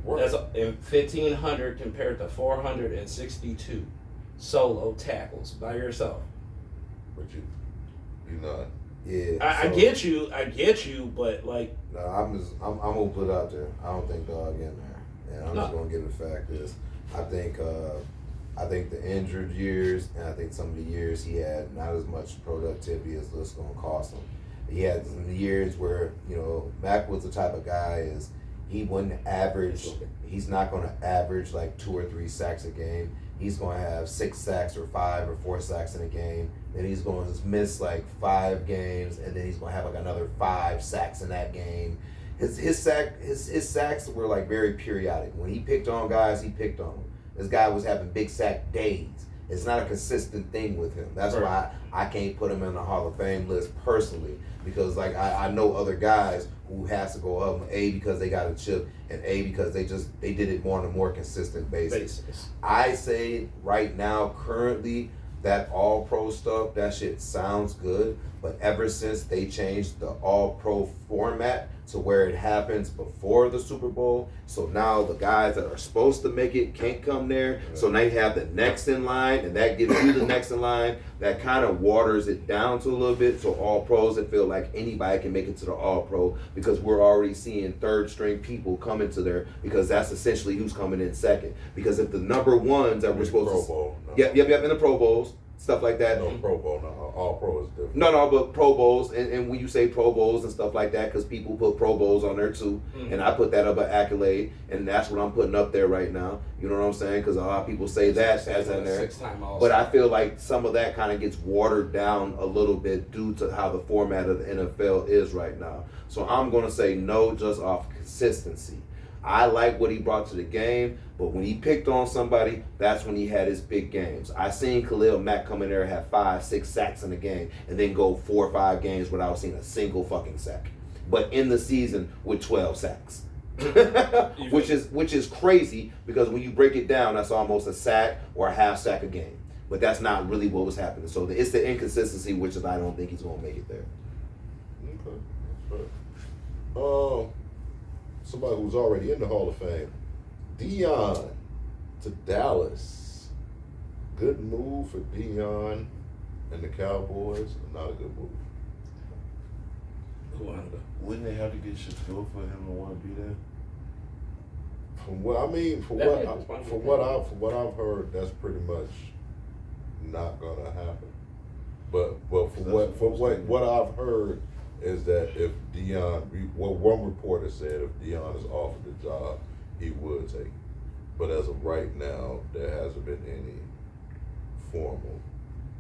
Right.
That's in 1,500 compared to 462 solo tackles by yourself.
But you not.
Yeah.
I get you, but like,
No, I'm gonna put it out there. I don't think Dog in there, and I'm just gonna give it a fact is I think the injured years and I think some of the years he had not as much productivity as this gonna cost him. He had some years where Mac was the type of guy is he wouldn't average. He's not gonna average like 2 or 3 sacks a game. He's gonna have 6 sacks or 5 or 4 sacks in a game. Then he's going to miss like 5 games, and then he's going to have like another 5 sacks in that game. His sacks were like very periodic. When he picked on guys, he picked on them. This guy was having big sack days. It's not a consistent thing with him. That's why I can't put him in the Hall of Fame list personally, because like I know other guys who has to go up, A, because they got a chip, and A, because they did it more on a more consistent basis. I say right now, currently, that all-pro stuff, that shit sounds good, but ever since they changed the all-pro format to where it happens before the Super Bowl, so now the guys that are supposed to make it can't come there, so now you have the next in line, and that gives you the next in line, that kind of waters it down to a little bit, so all-pros that feel like anybody can make it to the all-pro, because we're already seeing third-string people coming to there, because that's essentially who's coming in second, because if the number ones that we're supposed
Pro
to...
Bowl. No.
Yep, in the Pro Bowls, stuff like that.
No, Pro Bowl, no. All Pro is different.
No, but Pro Bowls, and when you say Pro Bowls and stuff like that, because people put Pro Bowls on there too, and I put that up an accolade, and that's what I'm putting up there right now. You know what I'm saying? Because a lot of people say that as in there. But I feel like some of that kind of gets watered down a little bit due to how the format of the NFL is right now. So I'm going to say no just off consistency. I like what he brought to the game, but when he picked on somebody, that's when he had his big games. I seen Khalil Mack come in there and have 5, 6 sacks in a game, and then go 4 or 5 games without seeing a single fucking sack. But in the season with 12 sacks, which is crazy, because when you break it down, that's almost a sack or a half sack a game. But that's not really what was happening. So it's the inconsistency, which is I don't think he's going to make it there.
Okay, that's fair. Somebody who's already in the Hall of Fame, Deion to Dallas. Good move for Deion and the Cowboys. Not a good move.
Wouldn't they have to get Shaquille for him to want to be there?
From what I've heard, that's pretty much not gonna happen. But what I've heard is that if Deion, what one reporter said, if Deion is offered the job, he would take it. But as of right now, there hasn't been any formal.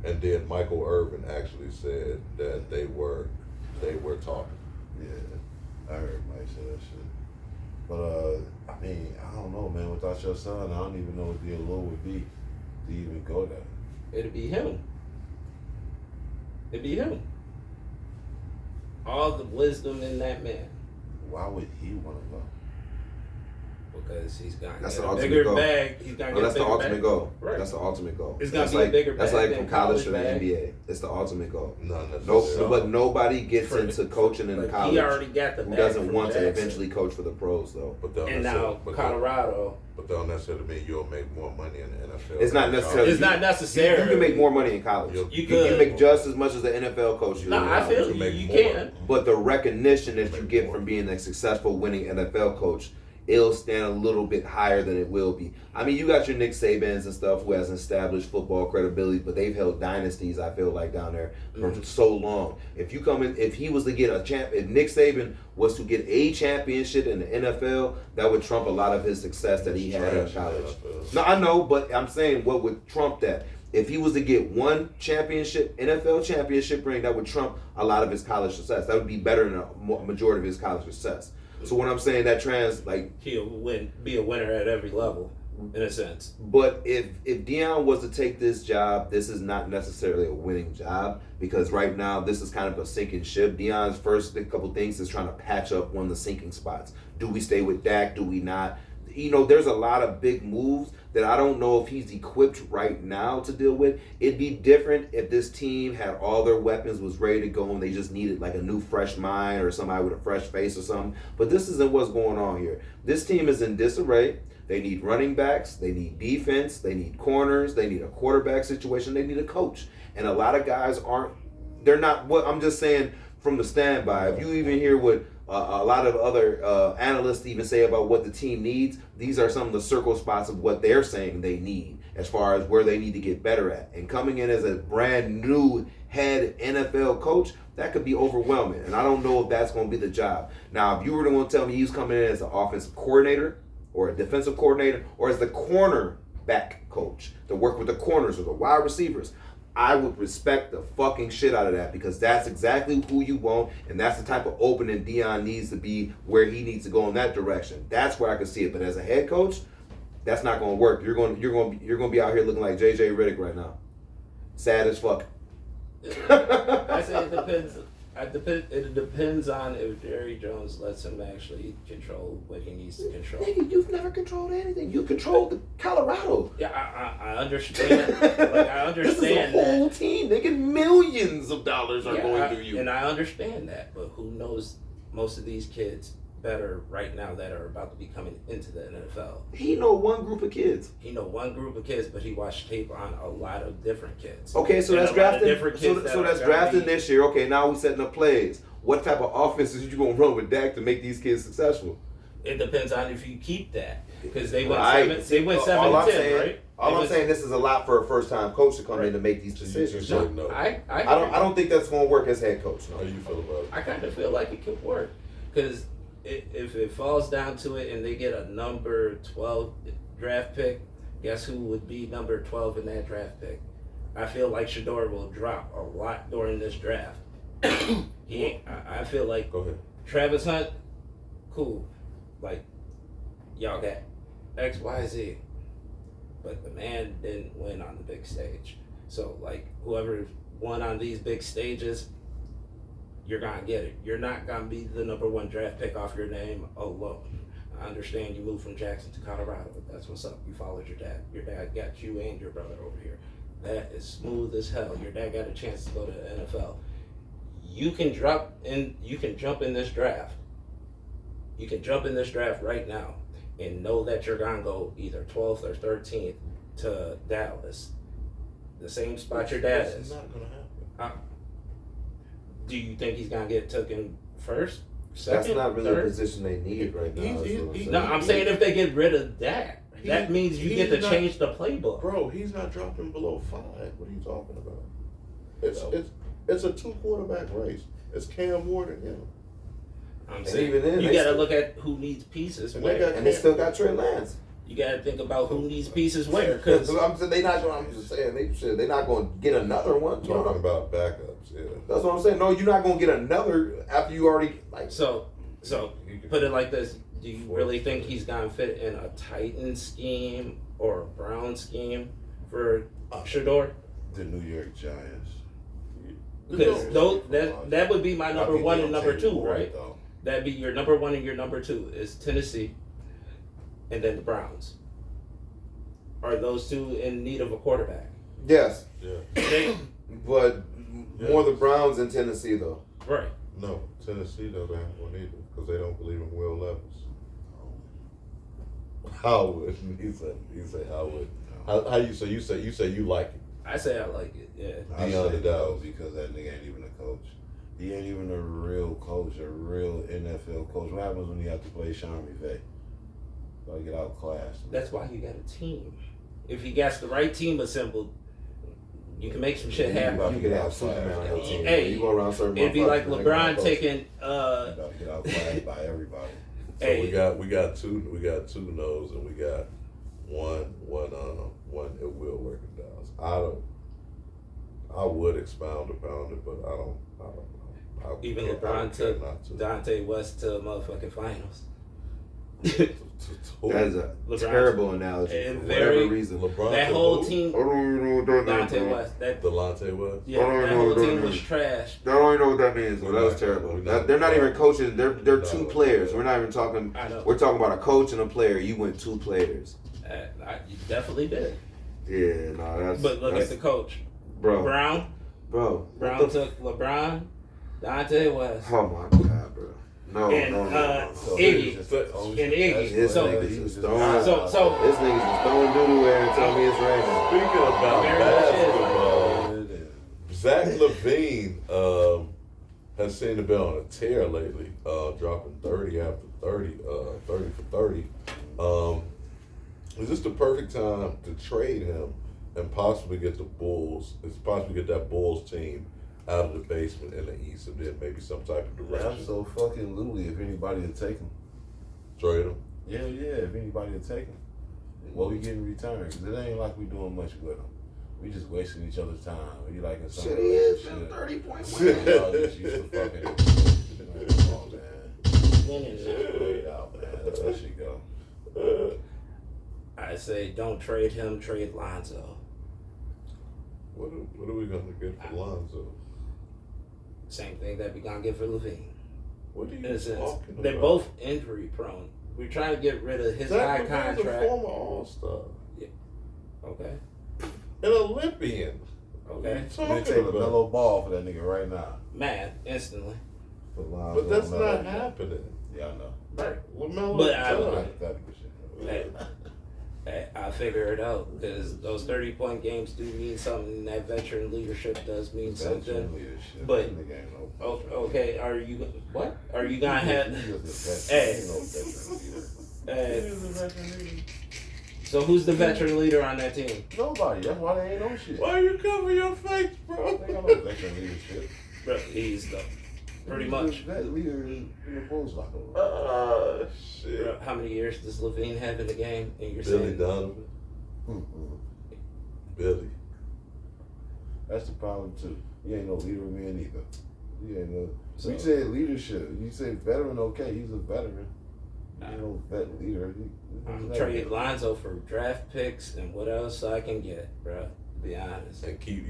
And then Michael Irvin actually said that they were talking.
Yeah, I heard Mike say that shit. But I mean, I don't know, man. Without your son, I don't even know what the allure would be to even go there.
It'd be him. All the wisdom in that man.
Why would he want to go?
Because he's got
That's
a
the ultimate
bigger
goal.
bag. He's gonna
No,
get
that's
a
the
bigger
ultimate
bag.
goal.
Right.
That's the ultimate goal.
It's gonna
That's
be a
like
bigger
that's
bag
like
than
from college to the
bag.
NBA. It's the ultimate goal.
Not
No,
necessarily.
but nobody gets
For-
into coaching in
Like,
college
he already got the
who
bag
doesn't
from
want to
Jackson.
eventually coach for the pros, though.
But don't
And now Colorado.
But don't necessarily mean you'll make more money in the NFL.
It's not necessarily.
It's not necessary.
You can make more money in college.
You
You
could.
can make just as much as the NFL coach. You
No,
do in
I
college.
feel
to
you.
make
You
more.
can.
But the recognition that you get from being a successful, winning NFL coach, it'll stand a little bit higher than it will be. I mean, you got your Nick Sabans and stuff who has established football credibility, but they've held dynasties, I feel like, down there for so long. If you come in, if he was to get a champ, if Nick Saban was to get a championship in the NFL, that would trump a lot of his success that he had in college. No, I know, but I'm saying what would trump that? If he was to get one championship, NFL championship ring, that would trump a lot of his college success. That would be better than a majority of his college success. So when I'm saying that
He'll be a winner at every level. in a sense.
But if Deion was to take this job, this is not necessarily a winning job because right now this is kind of a sinking ship. Deion's first couple things is trying to patch up one of the sinking spots. Do we stay with Dak? Do we not? You know, there's a lot of big moves that I don't know if he's equipped right now to deal with. It'd be different if this team had all their weapons, was ready to go, and they just needed like a new fresh mind or somebody with a fresh face or something. But this isn't what's going on here. This team is in disarray. They need running backs, they need defense, they need corners, they need a quarterback situation, they need a coach. And a lot of guys they're not what I'm just saying from the standby. If you even hear what a lot of other analysts even say about what the team needs, these are some of the circle spots of what they're saying they need as far as where they need to get better at. And coming in as a brand new head NFL coach, that could be overwhelming. And I don't know if that's going to be the job. Now, if you were going to tell me he's coming in as an offensive coordinator, or a defensive coordinator, or as the cornerback coach to work with the corners or the wide receivers, I would respect the fucking shit out of that because that's exactly who you want, and that's the type of opening Deion needs to be where he needs to go in that direction. That's where I can see it. But as a head coach, that's not going to work. You're going to be out here looking like JJ Redick right now, sad as fuck.
I say it depends. It depends on if Jerry Jones lets him actually control what he needs to control.
Nigga, you've never controlled anything. You controlled the Colorado.
Yeah, I understand. Like, I understand
this is a whole team. Nigga, millions of dollars are going through you.
And I understand that, but who knows most of these kids better right now that are about to be coming into the NFL?
He know one group of kids.
He know one group of kids, but he watched tape on a lot of different kids.
Okay, so that's drafting. So that's drafting this year. Okay, now we're setting up plays. What type of offenses you gonna run with Dak to make these kids successful?
It depends on if you keep that because they went
Right.
7 and 10, right?
All I'm saying, this is a lot for a first-time coach to come in to make these decisions.
So no.
I
don't think that's gonna work as head coach. No.
How you feel about it?
I kind of feel like it could work because if it falls down to it and they get a number 12 draft pick, guess who would be number 12 in that draft pick? I feel like Shador will drop a lot during this draft. I feel like
Go ahead.
Travis Hunt, cool. Like, y'all got X, Y, Z. But the man didn't win on the big stage. So, like, whoever won on these big stages, you're going to get it. You're not going to be the number 1 draft pick off your name alone. I understand you moved from Jackson to Colorado. That's what's up. You followed your dad. Your dad got you and your brother over here. That is smooth as hell. Your dad got a chance to go to the NFL. You can jump in this draft. You can jump in this draft right now and know that you're going to go either 12th or 13th to Dallas. The same spot your dad is.
That's not going to happen.
Do you think he's going to get taken first? Second,
That's not really
third?
a position they need right now.
No, I'm saying if they get rid of that, that means you get to change the playbook.
Bro, he's not dropping below 5. What are you talking about? It's a 2-quarterback race. It's Cam Ward and him.
I'm saying
even then,
you
they
got to
still-
look at who needs pieces
And
where.
And they still got Trey Lance.
You got to think about who needs pieces where. Because
I'm saying I'm just saying they're not going to get another one. You know?
Talking about backups, yeah.
That's what I'm saying. No, you're not going to get another after you already like.
So put it like this: do you really think he's gonna fit in a Titan scheme or a Brown scheme for Shador?
The New York Giants.
Because that would be my
I
number
think
1
they
and
don't
number
take
2,
Ward,
right?
though.
That'd be your number 1 and your number 2 is Tennessee, and then the Browns. Are those two in need of a quarterback?
Yes,
They-
but more the Browns in Tennessee though.
right.
No, Tennessee doesn't have one either because they don't believe in Will Levis. Howard, he said Howard. How you say? You say you like it.
I say I like it. Yeah.
I
Deion
say
the
no
Dallas.
because that nigga ain't even a coach. He ain't even a real coach, a real NFL coach. What happens when you have to play Sean McVay? Gotta get outclassed.
That's why you got a team. If he gets the right team assembled, you can make some shit happen.
You could have Superman on your team.
Hey,
You go around certain
It'd be
motherfuckers,
like
they gonna
LeBron
coach.
taking
You gotta get outclassed by everybody.
So
Hey.
we got two no's and we got one it will work in Dallas. I would expound upon it, but I don't know.
even
I
LeBron
care
took
not to.
Dante West to motherfucking finals.
That's a
LeBron.
terrible analogy
And
for
very-
whatever reason.
LeBron
That
to
whole
who?
team,
I don't even know what that means.
Dante
bro.
West, that
Delonte West.
yeah,
I don't
that
even know
whole
what that
team was
means.
trash.
I don't even know what that means. Well,
We're
that was
not-
terrible.
we're not-
They're not even coaches. They're
No.
two players. We're not even talking.
I know.
We're talking about a coach and a player. You went two players.
You definitely did.
Yeah, no, that's.
But look
that's,
at the coach.
bro,
Brown
bro.
Brown
what the
took LeBron, Dante West,
Oh my god, bro. No,
and
no, no, no, no.
Iggy.
Just-
And Iggy.
This
So-
niggas
he was
is
just-
throwing.
So-
This niggas is throwing doodle air and tell me it's raining.
Speaking about
Very much is.
basketball, Zach Levine has seemed to be on a tear lately, dropping 30 after 30, 30 for 30. Is this the perfect time to trade him and possibly get the Bulls, possibly get that Bulls team out of the basement in the East and then maybe some type of direction?
Absolutely, if anybody would take him.
Trade him?
Yeah, if anybody would take him. What we get in return? Because it ain't like we doing much with him. We just wasting each other's time. We like in some
Shit, he is
relationship.
30-point
Y'all just used to fucking. Come on, man.
Winning.
Lay it out, man. Let that shit go.
I say don't trade him, trade Lonzo.
What are we going to get for Lonzo?
Same thing that we gonna get for Levine.
What are you
In a sense,
talking
they're
about?
both injury prone. We're trying to get rid of his high
Zach Levine's a
contract.
former All-Star.
Okay.
An Olympian.
Okay.
What are you
I'm
talking
gonna take
about?
LaMelo Ball for that nigga right now.
Man, instantly.
But that's not happening.
Yeah, I know.
Right.
LaMelo
But I-
done.
Hypothetical shit.
I figure it out because those 30-point games do mean something. That veteran leadership does mean something.
Veteran leadership.
But-
That nigga ain't no
Oh,
veteran.
okay, are you what? Are you gonna have?
He was a
Hey.
veteran. He ain't no veteran leader.
So who's the veteran leader on that team?
Nobody. That's why they ain't no shit.
Why you cover your face, bro?
They got no veteran leadership.
Bro, he's the pretty
He's
much.
the vet leader in the Bulls locker room.
Shit.
Bro, how many years does Levine have in the game? And you're
Billy
saying
Donovan. Billy.
That's the problem too. You ain't no leader man either. You ain't no.
So-
We say leadership. You say veteran, okay? He's a veteran. You ain't no vet leader.
I'm trading Lonzo for draft picks and what else I can get, bro. To be honest,
And keep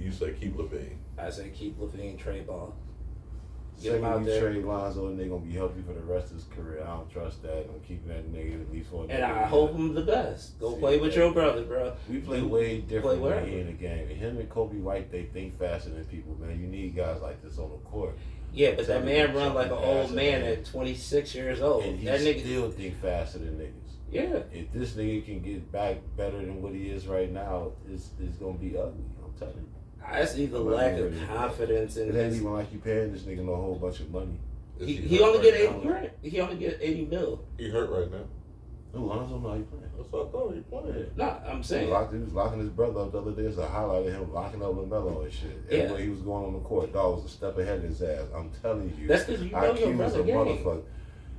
Levine.
I say keep Levine, trade Ball. Get him out
Second, you
there.
trade Lonzo and they're gonna be healthy for the rest of his career. I don't trust that. I'm keeping that nigga at least for
And
another
I
year.
hope him the best. Go
See,
play with your brother, bro.
We play way different
wherever.
when he in the game. And him and Kobe White, they think faster than people, man. You need guys like this on the court.
Yeah, but that man run like an
Something
old
faster,
man
man.
at 26 years old.
And he
That nigga,
still think faster than niggas.
yeah.
If this nigga can get back better than what he is right now, it's gonna be ugly. I'm telling you.
I see the lack of confidence in
It ain't
his.
even like you paying this nigga no whole bunch of money.
Is
He
hurt
only
right
get 80
now?
grand. He only get 80 mil.
He hurt right now.
Ooh, Lonzo, no, you playing.
That's what I thought he playing.
Nah, I'm
He
saying.
was locking his brother up the other day. There's a highlight of him locking up LaMelo and shit.
Yeah.
Everywhere he was going on the court, dog was a step ahead of his ass. I'm telling you.
That's because you know
IQ
your
is
brother
a
game.
motherfucker.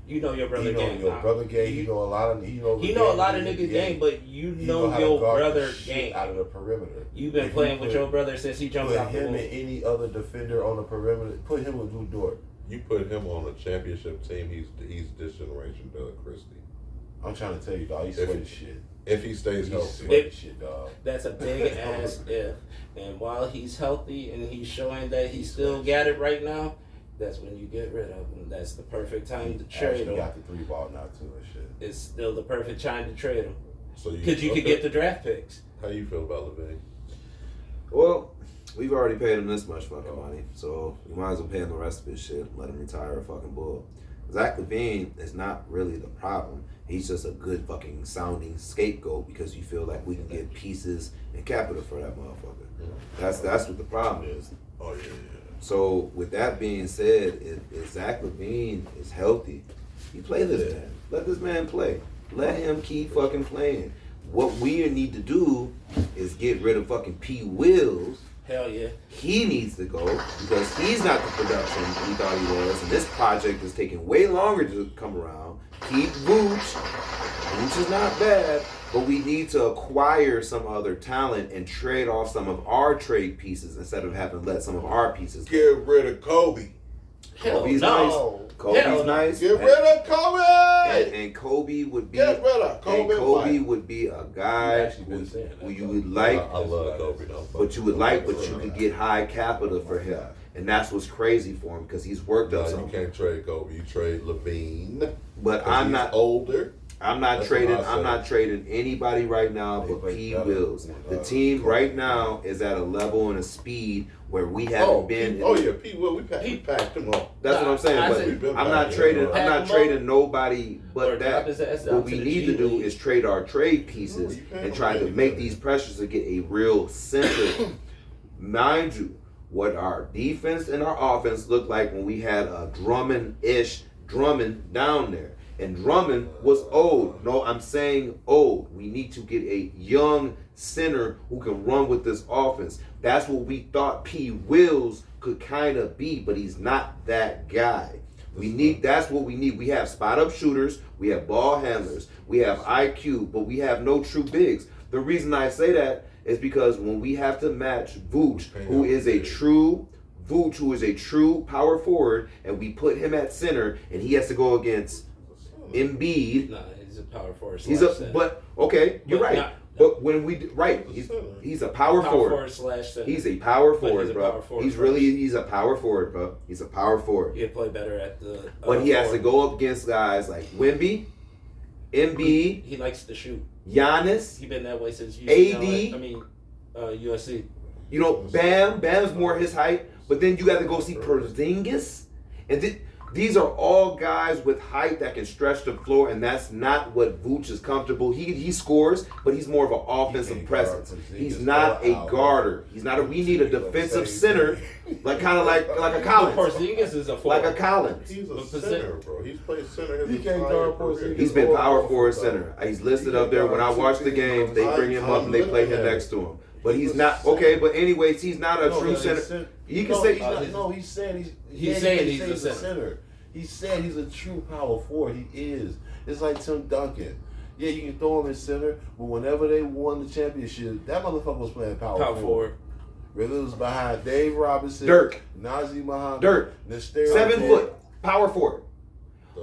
You know your brother
He know
game.
your brother game. He know a lot of. He know.
He
the
know a
game
lot of
in the
niggas game, but you
He
know
how to
your
guard the
brother
shit
game.
out of the perimeter.
You've been
If
playing
you
with
put-
your brother since he jumped
Put
out the
him
womb.
and any other defender on the perimeter. Put him with Lou Dort.
You put him on a championship team. He's this generation Doug Christie.
I'm trying to tell you, dog. He's
If-
sweaty shit.
If he stays
He's
healthy.
sweaty shit, dog.
That's a big ass if. And while he's healthy and he's showing that he still got it right now, that's when you get rid of him. That's the perfect time to trade
Actually
him.
got the 3 ball now too and shit.
It's still the perfect time to trade him.
So
Because you could get the draft picks.
How you feel about Levine?
Well, we've already paid him this much fucking money, so you might as well pay him the rest of his shit. Let him retire a fucking Bull. Zach Levine is not really the problem. He's just a good fucking sounding scapegoat because you feel like we can get pieces and capital for that motherfucker. That's what the problem is.
Oh yeah.
So with that being said, if Zach Levine is healthy, you play this man. Let this man play. Let him keep fucking playing. What we need to do is get rid of fucking P. Wills.
Hell yeah.
He needs to go because he's not the production we thought he was, and this project is taking way longer to come around. Keep Vooch. Vooch is not bad, but we need to acquire some other talent and trade off some of our trade pieces instead of having to let some of our pieces go.
Get rid of Kobe.
Hell
Kobe's
no.
nice. Kobe's
Hell no.
nice.
Get rid of Kobe.
And Kobe would be.
Get rid of Kobe.
And Kobe
White.
would be a
I've
guy
actually been saying that.
who you would like,
I love Kobe though.
but you could get high capital for him, and that's what's crazy for him because he's worked
No,
up
you
something.
can't trade Kobe. You trade Levine.
But
'Cause
I'm
he's
not.
older.
I'm not
That's
trading.
what I
I'm
said.
not trading anybody right now
They
but
play
P.
better
Wills.
with,
The team
Kobe.
right now is at a level and a speed where we haven't been.
Yeah, P. Will. We packed him up.
That's what I'm saying.
I
But
said-
I'm not trading. I'm
Pack
not
him up.
trading nobody
Or
but
drop his
that.
ass down
What
to
we
the
need
G
to do
League.
is trade our trade
No,
pieces
you can't
and try to
trade
make
that.
these pressures to get a real center. Mind you, what our defense and our offense looked like when we had a Drummond down there. And Drummond was old. No, I'm saying old. We need to get a young center who can run with this offense. That's what we thought P. Wills could kind of be, but he's not that guy. That's what we need. We have spot up shooters, we have ball handlers, we have IQ, but we have no true bigs. The reason I say that is because when we have to match Vooch, who is a true power forward, and we put him at center, and he has to go against Embiid.
Nah, he's a power forward.
He's
slash center.
but okay, you're
But
right.
not-
But when he's a power forward.
slash center.
He's a power
But
forward,
he's a
bro.
power forward
He's a power forward, bro. He's a power forward.
He'd play better at the.
But he has to
forward.
go up against guys like Wemby, Embiid,
He likes to shoot.
Giannis.
He been that way since
AD.
USC.
You know, Bam's more his height. But then you got to go see Porzingis, and these are all guys with height that can stretch the floor, and that's not what Vooch is comfortable. He scores, but he's more of an offensive
can't
presence.
guard Porzingis
He's not
or
a
Al.
guarder. He's not a. We need a defensive center, like a Collins,
Porzingis is a forward.
like a Collins.
He's a
But
center, bro. He's played center his
He can't
entire
guard
career.
Porzingis.
He's been power
He
forward
can't
center.
guard.
He's listed
He
up there.
can't
When I
guard
watch the
two
games,
bigs.
they bring him up and they play him next to him. But he's not okay. But anyways, he's not a true center. You can say
he's not, no. He's saying
He's saying he's a center.
He said he's a true power forward. He is. It's like Tim Duncan. Yeah, you can throw him in center, but whenever they won the championship, that motherfucker was playing power forward. Whether it was behind Dave Robinson,
Dirk.
Nazir Muhammad,
Dirk.
Nasteer
7
Ted.
foot power forward.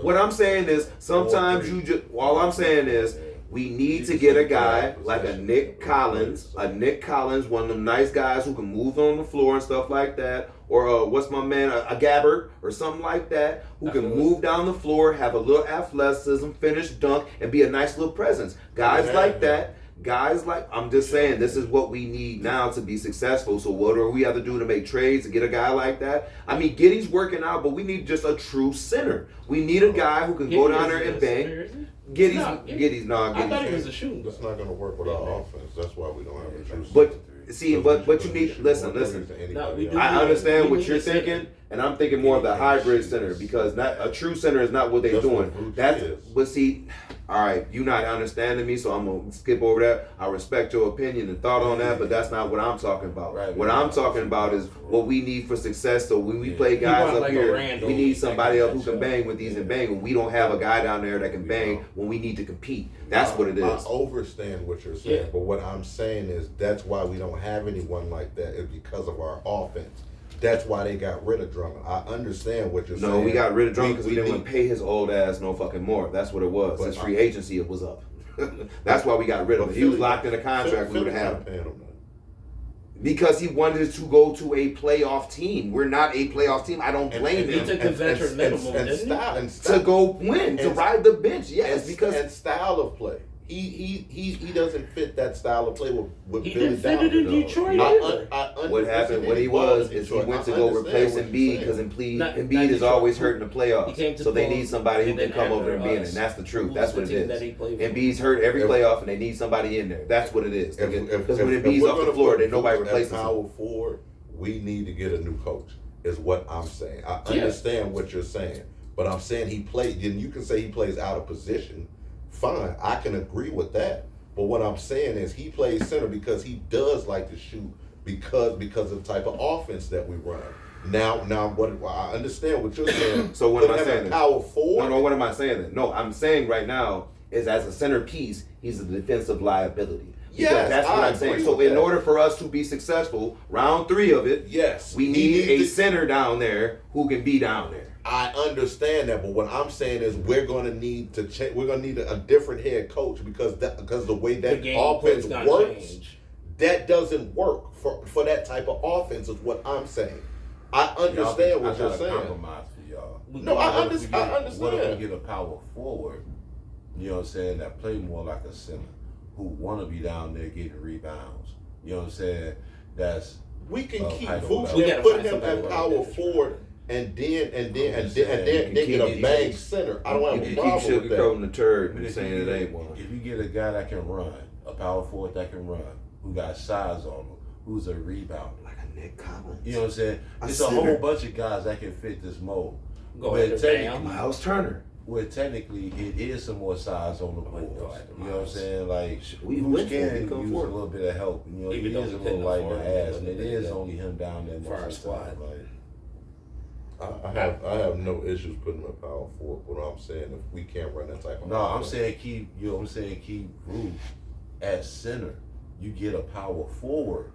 What I'm saying is sometimes you just. All I'm saying is we need to get a guy like a Nick Collins, one of them nice guys who can move on the floor and stuff like that, or what's my man, a Gabbard or something like that, who can move down the floor, have a little athleticism, finish dunk, and be a nice little presence. Guys like that. Guys like, I'm just saying, this is what we need now to be successful. So what do we have to do to make trades to get a guy like that? I mean, Giddey's working out, but we need just a true center. We need a guy who can go down there and bang. Giddey's not.
I thought he was a shooter.
That's not going to work with our offense. That's why we don't have a true
But
center.
see, but you need listen.
No, we do.
I understand
We
what
need
you're
a center.
thinking, and I'm thinking more of the hybrid center because not a true center is not what they're
That's
doing.
what Vooch
That's
is.
but see, all right, you're not understanding me, so I'm gonna skip over that. I respect your opinion and thought on that, but that's not what I'm talking about.
Right,
What I'm talking about is what we need for success. So when we play guys
want
up
like a
here,
Randall
we need somebody
type
else who can bang with these and bang. When we don't have a guy down there that can bang when we need to compete, that's what it
I
is.
understand what you're saying,
Yeah.
but what I'm saying is that's why we don't have anyone like that is because of our offense. That's why they got rid of Drummond. I understand what you're saying.
No, we got rid of Drummond because we didn't
need-
want to pay his old ass no fucking more. That's what it was.
But
His free agency it was up. That's why we got rid of him. He was locked in a contract. We would have had him.
Paying him nothing.
Because he wanted to go to a playoff team. We're not a playoff team. I don't blame
He
him.
took the veteran minimum,
and
didn't
style, and
To
style,
go win, to
and-
ride the bench. Yes,
and,
because
and style of play. He doesn't fit that style of play with
He
Billy
didn't fit it in
Donovan.
Detroit
I
either.
what happened, what he was, is he went to go replace Embiid because Embiid
Not
is
Detroit.
always hurting the
He
playoffs.
came to
So
the
they
Bulls,
need somebody who
and
can
then
come over there and be in it.
after
And that's the truth.
us,
That's
the
what it
team that he
is.
played with.
Embiid's hurt every playoff and they need somebody in there. That's what it is.
If-
Because
if-
when
if
Embiid's
we're
off the
gonna
floor,
put
then nobody
Vooch at
replaces him.
power forward, we need to get a new coach. Is what I'm saying. I
Yeah.
understand what you're saying, but I'm saying he played. Then you can say he plays out of position. Fine, I can agree with that. But what I'm saying is he plays center because he does like to shoot because of the type of offense that we run. Now, what I understand what you're saying.
So what am I
Put him
saying
at
then?
power forward.
No, what am I saying then? No, I'm saying right now is as a centerpiece, he's a defensive liability.
Yes,
that's what
I
I'm saying.
agree
So
with
in
that.
order for us to be successful, round 3 of it,
Yes,
we
he
need a
needs to-
center down there who can be down there.
I understand that, but what I'm saying is we're going to need to change. We're going to need a different head coach because the way
The
that
game
offense
plan's gotta
works,
change.
that doesn't work for that type of offense. Is what I'm saying. I understand what
I
you're
got a
saying.
compromise for y'all.
No, I
What if
understand.
What if we get a power forward, you know what I'm saying, that play more like a center, who want to be down there getting rebounds? You know what I'm saying? That's
We can keep
height or
Vooch
whatever.
We
and
gotta
put
find
him
somebody
at
like
power
that.
forward, and then
You
get a
keep-
bang center. I don't
You
have a
keep
problem with that.
sugarcoating the turd
But
and
if
saying
you
it
get
ain't one.
If you get a guy that can run, a power forward that can run, who got size on him, who's a rebounder.
Like a Nick Collins.
You know what I'm saying?
A
It's a
center.
whole bunch of guys that can fit this mold.
Go
Where
ahead,
technically-
Bam.
Miles Turner.
Where technically it is some more size on the
wouldn't go
boards.
after
You know what I'm
Miles.
saying? Like
We
Vooch
went for it,
can
we come
use
for it.
a little bit of help. You know,
Even
he
though
is
he
a little
couldn't
light in
afford
the
it,
ass, and it
but
is
yeah.
only him down there
For our
most of the time.
squad.
Like,
I have no issues putting him at power forward. But I'm saying if we can't run that type of
no, I'm
offense-
saying keep. You know what I'm saying? Keep Vooch at center. You get a power forward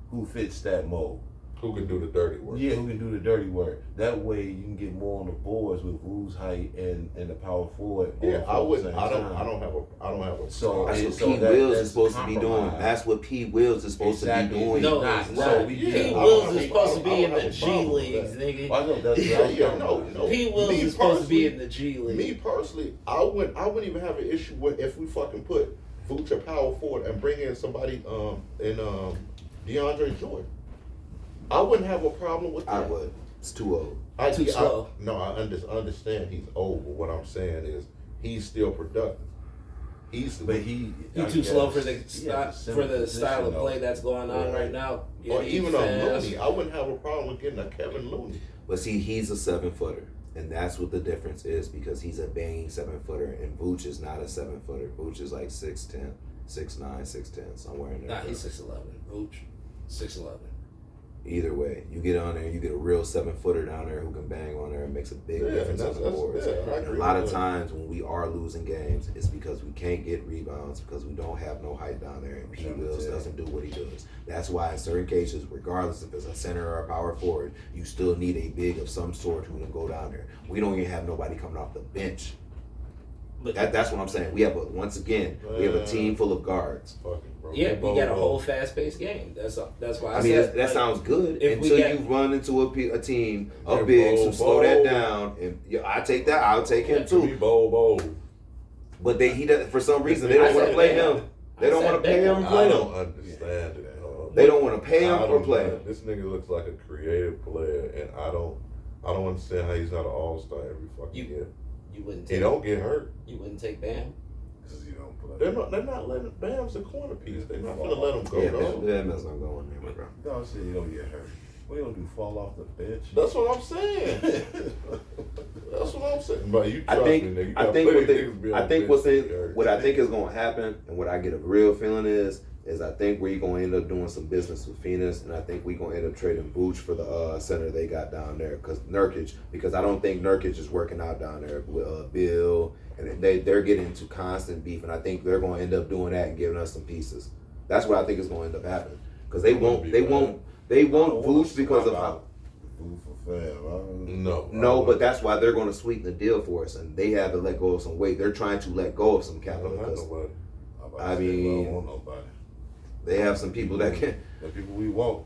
who fits that mold.
who can do the dirty work.
Yeah, who can do the dirty work. That way you can get more on the boards with Vu's height and the power forward.
Yeah,
both
I
at the
wouldn't.
same
I
time.
don't have a.
So
That's
it-
what
so
P.
that-
Wills
that's
is supposed to be doing.
compromise.
That's what P. Wills is supposed
Exactly.
to be doing.
No,
Not.
it's
So
not.
we-
P.
yeah, I
Wills
don't
is
have-
supposed to
I
be
don't
in the
have a
G
problem with
leagues,
that.
nigga.
I know that's
Yeah,
what I'm
yeah,
talking
no,
about.
no.
P. Wills
Me
is supposed to be
personally-
in the G League.
Me personally, I wouldn't even have an issue with if we fucking put Vooch at power forward and bring in somebody in DeAndre Jordan. I wouldn't have a problem with that.
I would. It's too old.
Too slow.
No, I understand he's old, but what I'm saying is he's still productive.
But he
too slow for the
yeah,
for the style of play that's going on right now. Yeah,
Or
he's
even a
fast.
Looney. I wouldn't have a problem with getting a Kevin Looney.
But see, he's a 7-footer. And that's what the difference is because he's a banging 7-footer and Vooch is not a 7-footer. Vooch is like 6'10", 6'9", 6'10", somewhere in there.
Nah, he's 6'11". Ooch, 6'11".
Either way, you get on there, you get a real 7-footer down there who can bang on there and makes a big
Yeah,
difference on
that's-
the boards.
yeah, I
And
agree
a lot
with
of
that.
times when we are losing games, it's because we can't get rebounds because we don't have no height down there, and P. Wills doesn't do what he does. That's why in certain cases, regardless if it's a center or a power forward, you still need a big of some sort who can go down there. We don't even have nobody coming off the bench.
But
That's what I'm saying. We have once again we have a team full of guards.
Fucking bro.
yeah, we got a whole fast-paced game. That's why I,
I mean,
said
that
like,
sounds good
if we
until
got-
you run into a team
They're
of bigs who
bold,
slow that
bold.
down. And yeah, I take that. I'll take him
To me,
too.
bold.
But he does, for some reason they
I
don't want to
said
play
Bam.
him. They
I
don't
said
want to pay
Bam.
him.
I
Play
don't
him.
understand it.
They don't want to pay him
I
or
don't
play
know.
him.
This nigga looks like a creative player, and I don't understand how he's not an all-star every fucking year.
You wouldn't
He
take.
don't get hurt.
You wouldn't take Bam.
Because you don't play.
They're not letting Bam's a corner piece. They're not gonna let him go.
Yeah,
dog.
that's not going there, bro.
No, I said you don't get hurt. What you gonna do? Fall off the bench?
That's what I'm saying. That's what I'm saying. But you
I
trust
think
me, nigga. You
I
got
think
plenty
what they,
niggas be on
I
the
think
bench
what's
that
in,
get hurt.
what I think is going to happen, and what I get a real feeling is I think we're going to end up doing some business with Phoenix, and I think we're going to end up trading Vooch for the center they got down there because I don't think Nurkic is working out down there with Bill, and they're getting into constant beef, and I think they're going to end up doing that and giving us some pieces. That's what I think is going to end up happening because they won't Vooch because of how.
Food for fam.
No,
But that's why they're going to sweeten the deal for us, and they have to let go of some weight. They're trying to let go of some
I
capital
don't have
because
nobody.
I mean-
I don't want nobody.
they have some people that can.
The people we want,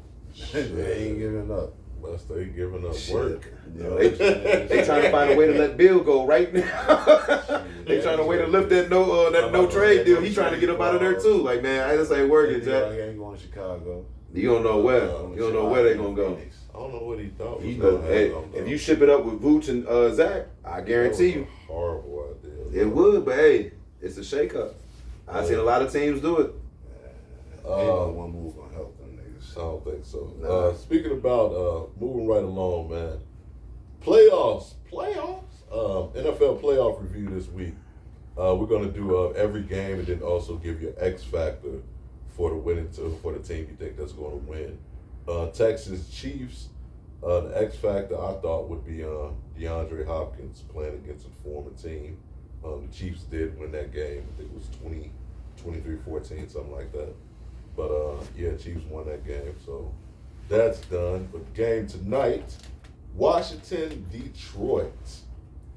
they ain't giving up.
Unless they giving up
Shit.
work.
You know
They,
what I'm saying?
they trying to find a way to let Bill go right now. They trying to way to lift that no trade deal. He trying to get up out of there too. Like, man, I just ain't working, Jack.
I ain't going to Chicago.
You don't know where. You don't know where they gonna go.
Phoenix.
I don't know what he thought.
He
was
know,
gonna
hey,
happen, though.
if you ship it up with Vooch and Zach, I guarantee you
Horrible idea.
it would. But hey, it's a shakeup. I've seen a lot of teams do it.
Ain't no one move gonna help them niggas.
I don't think so.
Nah.
Speaking about moving right along, man. Playoffs. NFL playoff review this week. We're gonna do every game and then also give you an X factor for the team you think that's going to win. Texas Chiefs. The X factor I thought would be DeAndre Hopkins playing against a former team. The Chiefs did win that game. I think it was
23-14, something like that. But yeah, Chiefs won that game, so that's done. But game tonight, Washington, Detroit.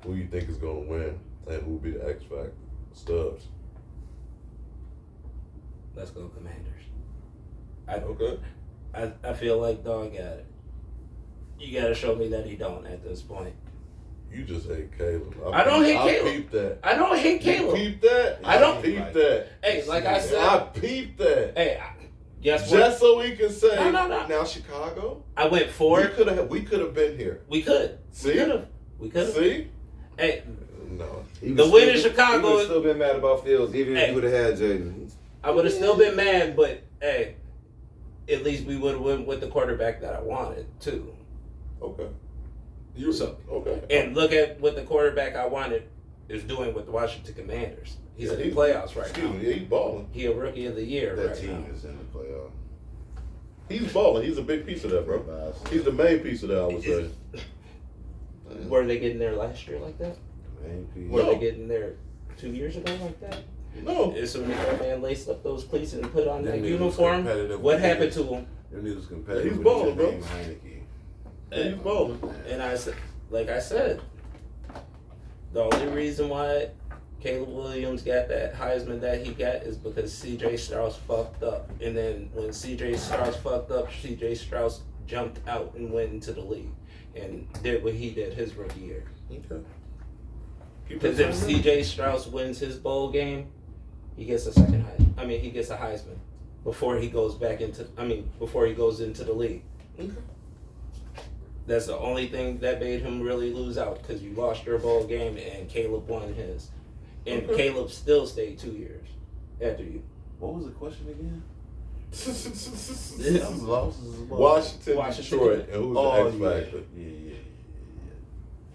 Who you think is going to win, and who will be the X factor? Stubbs.
Let's go Commanders.
Okay.
I feel like Dog got it. You got to show me that he don't at this point.
You just hate Caleb.
I don't hate Caleb.
I peeped that.
I don't hate Caleb.
You peeped that?
I don't-
peep that.
Hey, like I said,
I peeped that.
hey, guess what?
Just so we can say,
No.
now Chicago,
I went forward.
we could have been here.
We could.
See?
We could have.
See?
Hey,
No.
The win in Chicago
He would
is-
have still been mad about Fields, even if
Hey.
he would have had Jaden.
I would have still been mad, but hey, at least we would have went with the quarterback that I wanted too.
Okay. Okay.
And look at what the quarterback I wanted is doing with the Washington Commanders. He's
Yeah,
in the playoffs right
Excuse
now.
me, he's balling.
He a rookie of the year
That
right
team
now.
is in the playoff.
He's balling. He's a big piece of that, bro. He's the main piece of that, I would say.
Were they getting there last year like that? Were
No.
they getting there 2 years ago like that?
No.
As soon as that man laced up those cleats and put on that
Them niggas
uniform,
competitive
what
with
happened
niggas.
to him?
Them niggas competitive.
He's
with
balling,
niggas
bro.
named Heineke.
Yeah, he's balling.
And I said, like I said, the only reason why Caleb Williams got that Heisman that he got is because C.J. Strauss fucked up. And then when C.J. Strauss fucked up, C.J. Strauss jumped out and went into the league and did what he did his rookie year.
Okay.
Because if C.J. Strauss wins his bowl game, he gets a second Heisman. I mean, he gets a Heisman before he goes before he goes into the league.
Okay.
That's the only thing that made him really lose out, because you lost your bowl game and Caleb won his. And
Okay.
Caleb still stayed 2 years after you.
What was the question again?
Yeah.
I'm lost as a mother.
Washington, Detroit, and who's the X
yeah.
factor?
Yeah.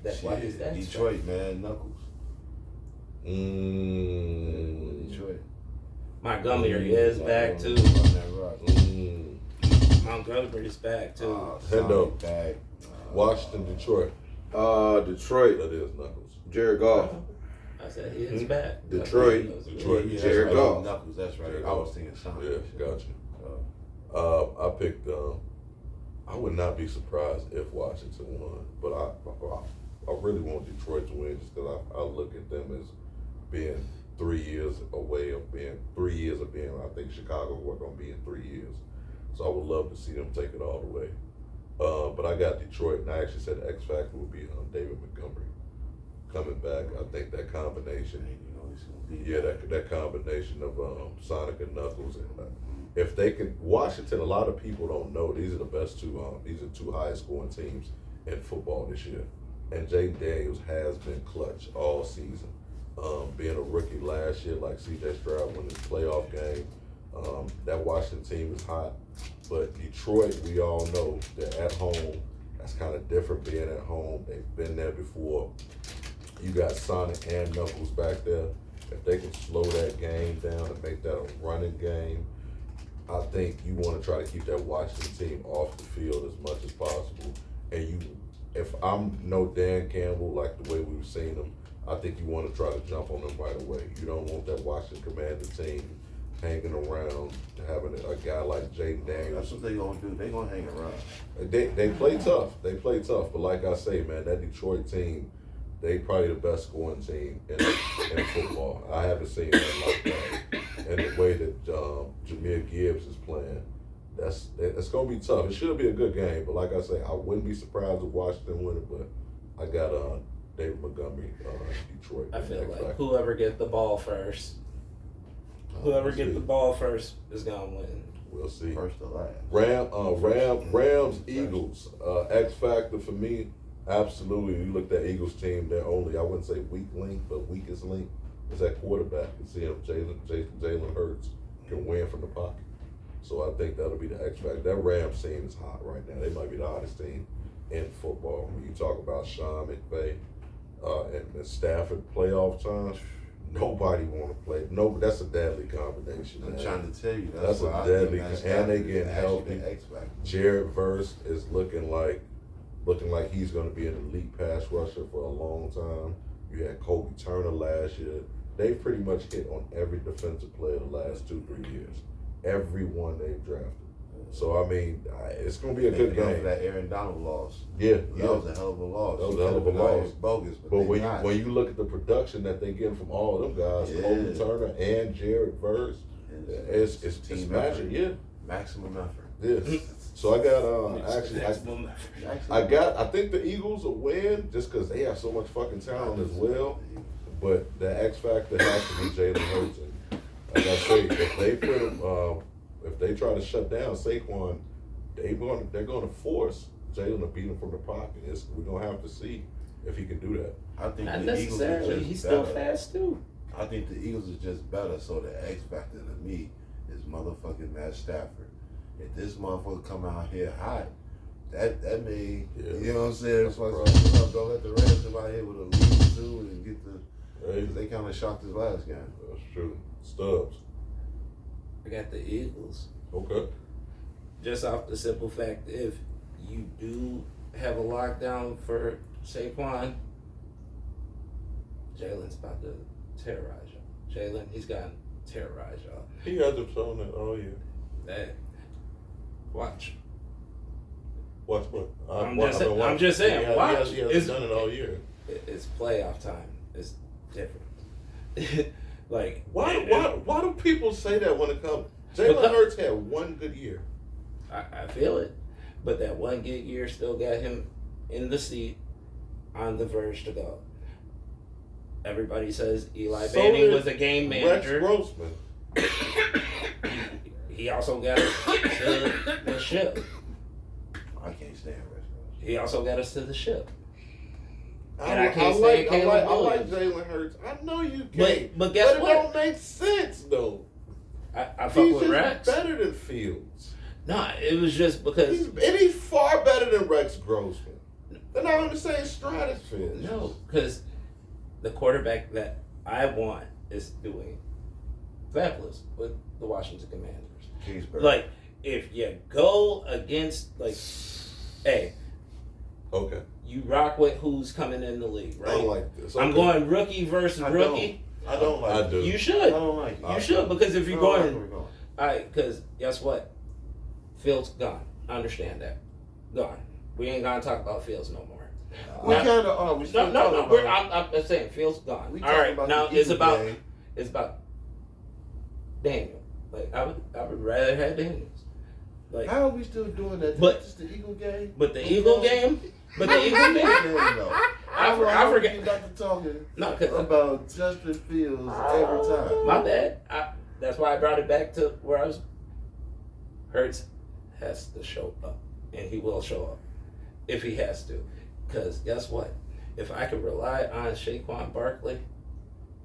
That's why he's
Shit,
that.
Detroit, man, Knuckles. Detroit.
Montgomery is back too.
On that rock.
Montgomery's back too.
Hendo.
Back.
Washington, Detroit.
Detroit,
That is Knuckles.
Jared Goff.
I said he is back.
Detroit.
Detroit.
Yeah,
Jared
that's right.
Goff.
Knuckles, that's right.
Jared
I was
Goff.
thinking something.
Yeah, got you. I picked. I would not be surprised if Washington won, but I really want Detroit to win just because I look at them as being 3 years away of being 3 years of being. I think Chicago we're going to be in 3 years, so I would love to see them take it all the way. But I got Detroit, and I actually said the X factor would be David Montgomery coming back. I think that combination. Yeah, that combination of Sonic and Knuckles, and if they can, Washington. A lot of people don't know these are the best two. These are two highest scoring teams in football this year, and Jaden Daniels has been clutch all season. Being a rookie last year, like C.J. Stroud winning his playoff game, that Washington team is hot. But Detroit, we all know they're at home. That's kind of different being at home. They've been there before. You got Sonic and Knuckles back there. If they can slow that game down and make that a running game, I think you want to try to keep that Washington team off the field as much as possible. And if I'm no Dan Campbell, like the way we've seen him, I think you want to try to jump on them right away. You don't want that Washington Commander team hanging around, having a guy like Jaden Daniels.
That's what they gonna do. They gonna hang around.
They play tough. They play tough. But like I say, man, that Detroit team, they probably the best scoring team in football. I haven't seen that like that. And the way that Jahmyr Gibbs is playing, it's gonna be tough. It should be a good game. But like I say, I wouldn't be surprised if Washington win it. But I got David Montgomery, Detroit.
I feel
X
like
factor.
whoever get the ball first, whoever
We'll
get
see.
the ball first is gonna win.
We'll see.
First to last.
Rams, Eagles. X factor for me, absolutely. You look at that Eagles team, they're only, I wouldn't say weak link, but weakest link is that quarterback. You see him, Jalen Hurts can win from the pocket. So I think that'll be the X factor. That Rams team is hot right now. They might be the hottest team in football. When you talk about Sean McVay and Stafford playoff time, nobody want to play. No, that's a deadly combination.
I'm
man.
trying to tell you.
That's a
why I
deadly,
think that
and they
Stafford is
getting
actually
healthy.
the X factor.
Jared Verse is looking like he's going to be an elite pass rusher for a long time. You had Kobe Turner last year.
they've pretty much hit on every defensive player the last 2-3 years. Everyone they've drafted. So I mean, it's gonna be a good game.
That Aaron Donald loss.
Yeah,
That was a hell of a loss.
That was a hell of a loss.
Bogus,
But when you look at the production that they get from all of them guys, Colton Turner and Jared Verse, it's
team
magic.
effort.
Yeah,
Maximum effort.
yes. So I got I think the Eagles will win just because they have so much fucking talent as well. But the X factor has to be Jalen Hurts. And like I say, if they put him, if they try to shut down Saquon, they're going to force Jalen to beat him from the pocket. We're gonna have to see if he can do that.
I think
Not
the Eagles
necessarily.
are just
He's still
better.
fast too.
I think the Eagles are just better. So the X factor to me is motherfucking Matt Stafford. If this motherfucker come out here hot, that may, you know what I'm saying?
That's
Fuck
right.
something up. Don't let the Rams come out here with a lead too and get the.
Right?
They kind of shocked his last game.
That's true. Stubbs.
I got the Eagles.
Okay.
Just off the simple fact, if you do have a lockdown for Saquon, Jalen's about to terrorize y'all. Jalen, he's got to terrorize y'all.
He hasn't shown that all year.
That, watch.
Watch what?
I'm just saying, watch.
He hasn't done it all year.
It's playoff time. It's different. Like
Why do people say that when it comes? Jalen
Because-
Hurts had one good year.
I feel it, but that one good year still got him in the seat, on the verge to go. Everybody says Eli
So
Manning
did
was a game manager.
Rex Grossman.
He also got us to the ship.
I can't stand Rex Grossman.
He also got us to the ship. And
I
I can't
like
stand Caleb
I like
Williams.
Jalen Hurts. I know you can't.
But guess
it
what?
don't make sense though.
I fuck
He's
with
just
Rex.
better than Fields.
Nah, it was just because
He's far better than Rex Grossman. They're not on the same stratosphere.
no, because the quarterback that I want is doing fabulous with the Washington Commanders.
Kingsbury.
Like, if you go against, like, hey,
Okay.
you rock with who's coming in the league,
I
right?
don't like this.
I'm
Okay.
going rookie versus
I
rookie.
I don't like
I
it.
do.
You
I
should.
don't like it.
You should, because if you're
I don't like where
going,
we're going.
all right, because guess what? Fields gone. I understand that. Gone. We ain't gonna talk about Fields no more.
We
Now-
kind of are. We still
No,
talking
no.
about
I'm saying Fields gone.
We
All
talking
right,
about
now
the
it's
Eagle
about
game.
Daniel. Like I would rather have Daniels. Like,
How are we still doing that?
But-
Just the Eagle game?
but the Eagle game. But the Eagle game. I forget.
You got to talking
No, because
about Justin Fields every time.
my bad. That's why I brought it back to where I was. Hurts has to show up, and he will show up if he has to. Because guess what? If I could rely on Saquon Barkley,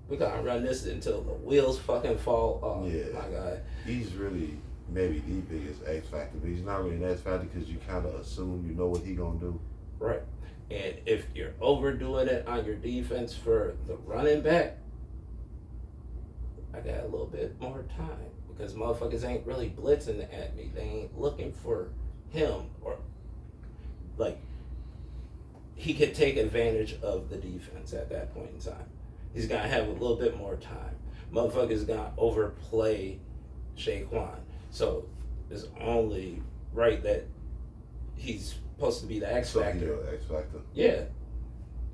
we gotta run this until the wheels fucking fall off.
Yeah.
My guy.
He's really maybe the biggest X factor, but he's not really an X factor because you kind of assume you know what he gonna do.
Right. And if you're overdoing it on your defense for the running back, I got a little bit more time because motherfuckers ain't really blitzing at me. They ain't looking for him or like he could take advantage of the defense at that point in time. He's gonna have a little bit more time. Motherfuckers gonna overplay Saquon. So it's only right that he's supposed to be the X
So
factor.
he's the X factor.
Yeah.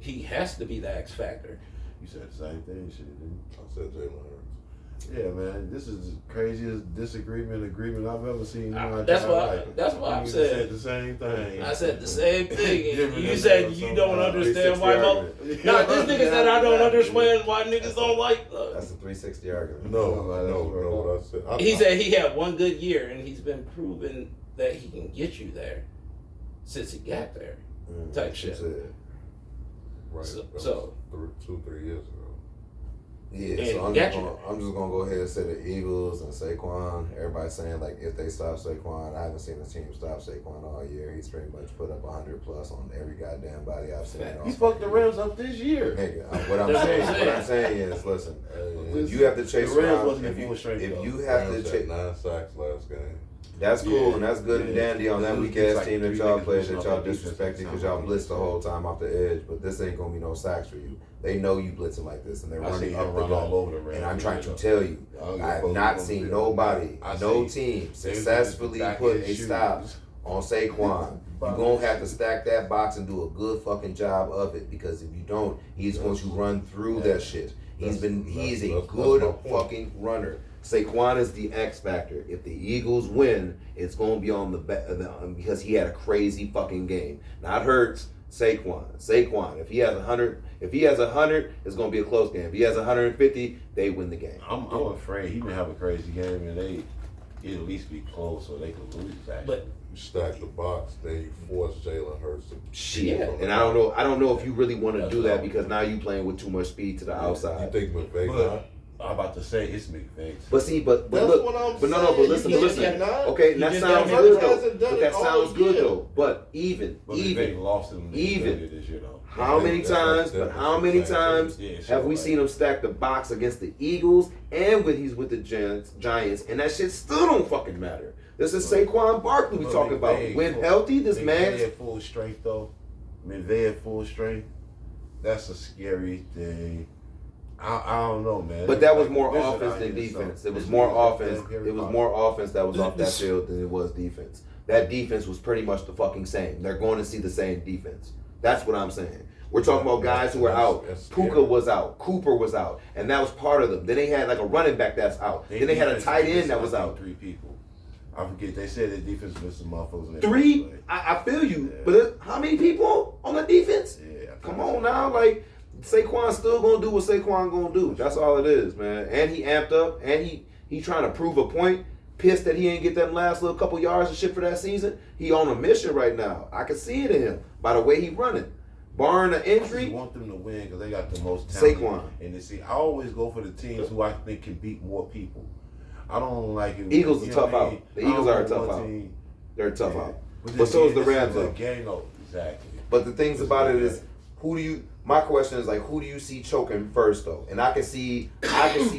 He has to be the X factor.
You said the same thing, shit, didn't
I said Jalen Hurts.
you? Yeah, man. This is the craziest agreement I've ever seen in my
That's
entire
why-
life.
that's why I'm
You
saying-
said the same thing.
I said the same thing, and
Different
you
than
said
that,
you
so
don't
bad.
understand why.
360 argument.
Nah, this nigga said I don't understand why niggas don't like.
That's the 360 argument.
No, what I said.
He said he had one good year, and he's been proven that he can get you there since he got there. Type shit.
Right.
So-
that was
so-
2-3 years ago.
Yeah,
And
so I'm
got
just,
you.
gonna go ahead and say the Eagles and Saquon. Everybody's saying like if they stop Saquon, I haven't seen the team stop Saquon all year. He's pretty much put up 100 plus on every goddamn body I've seen.
He fucked the Rams up this year.
Nigga, what I'm
That's
saying,
what I'm
what I'm
saying.
saying is, listen,
Listen,
you have to chase
the Rams
around.
wasn't
If
going straight
you
though.
have to
Rams
chase,
had 9 sacks last game.
That's cool
Yeah,
and that's good and
yeah.
dandy on that
It's
weak ass
like
team that
three
y'all
niggas
played
pushing
that
off
y'all
the defense
disrespected
every
because
time
y'all
on
blitzed the
defense.
whole time off the edge. But this ain't gonna be no sacks for you. They know you blitzing like this and they're
I see
running
him
up the
run
gut.
all over the Rams.
And I'm trying to
Yeah.
tell you,
I don't give a
I have
fuck
not
who
seen
gonna
nobody,
I
no
see.
team
They
successfully
back
put
in
a
shoes.
stop on Saquon. You're gonna have to stack that box and do a good fucking job of it because if you don't, he's going to run through that shit. He's a
that's
good
my point.
fucking runner. Saquon is the X factor. If the Eagles win, it's gonna be on the because he had a crazy fucking game. Not Hurts, Saquon. If he has 100, it's gonna be a close game. If he has 150, they win the game.
I'm afraid he may have a crazy game and it'll at least be close or they could lose actually.
But
You stack the box, then you force Jalen Hurts to
Shit.
from the
And I don't know if you really want to
That's
do
what
that
I'm
because now you playing with too much speed to the
You
outside.
think McVay
But
not?
I'm about to say it's McVay.
But see, but
That's
look,
what I'm
but no,
saying.
but listen,
You
listen.
think not?
Okay,
He
that
just
sounds
got
good
hurt.
though.
Hasn't done
But
it
that
all
sounds good
year.
though. But even,
But McVay lost him
even.
this year though.
How many
That's like
times?
that.
But how many
That's
times
Yeah,
have we
sure,
seen him stack the box against the Eagles and when he's with the Giants, and that shit still don't fucking matter. This is Saquon Barkley we
But
talking about.
McVay
When
full-
healthy, this
McVay
man's
at full strength though. McVay at full strength. That's a scary thing. I don't know, man.
But that was
Like,
more
vision
offense
out
than
here,
defense.
so
It was
this
more
nigga
offense.
got Harry
It was
Potter.
more offense that was off that field than it was defense. That defense was pretty much the fucking same. They're going to see the same defense. That's what I'm saying. We're talking about guys who were out.
That's
Puka
scary.
was out. Cooper was out, and that was part of them. Then they had like a running back that's out. Then they had a
defense
tight
is
end that
missing,
was
I think,
out.
3 people. I forget. They said their defense missed some motherfuckers. in their
Three?
play.
I feel you,
Yeah.
but how many people on the defense?
Yeah. I think
Come
that's
on now, like Saquon's still gonna do what Saquon gonna do. That's all it is, man. And he amped up, and he trying to prove a point. Pissed that he ain't get them last little couple yards of shit for that season. He on a mission right now. I can see it in him by the way he running. Barring an
I just
injury,
want them to win because they got the most talent.
Saquon.
And they see, I always go for the teams who I think can beat more people. I don't like it.
Eagles
you
are
know
tough
what I
out.
mean?
The
I don't
Eagles are a
want
tough
one
out.
team-
they're tough
Yeah.
out.
But
But so is the
this
Rams,
a
though.
game, though. Exactly.
But the things
This
about
is
it
good.
is, my question is like, who do you see choking first though? And I can see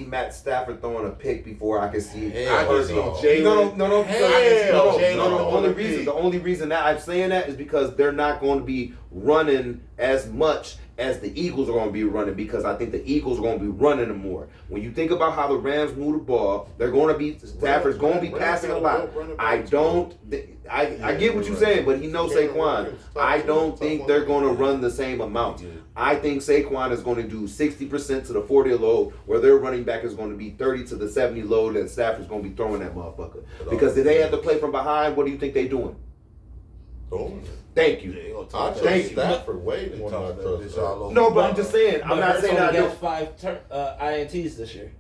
Matt Stafford throwing a pick before I can see.
I can see
no.
Jalen.
No.
Hell, Jalen
The
throwing a pick.
the only reason that I'm saying that is because they're not going to be running as much as the Eagles are going to be running because I think the Eagles are going to be running them more. When you think about how the Rams move the ball, they're going to be Stafford's going to be passing a lot. I get what you're saying, but he knows Saquon. I don't think they're going to run the same amount. I think Saquon is going to do 60% to the 40 load, where their running back is going to be 30 to the 70 load, and Stafford's going to be throwing that motherfucker. Because if they have to play from behind, what do you think they're doing? Thank you.
They gonna
I
talk
trust
Thank you.
Stafford way
They
more than I
talk that
trust
bitch all over.
No, but I'm just saying. I'm
But
not
Hurts
saying
only
I
got
don't.
5 INTs this year.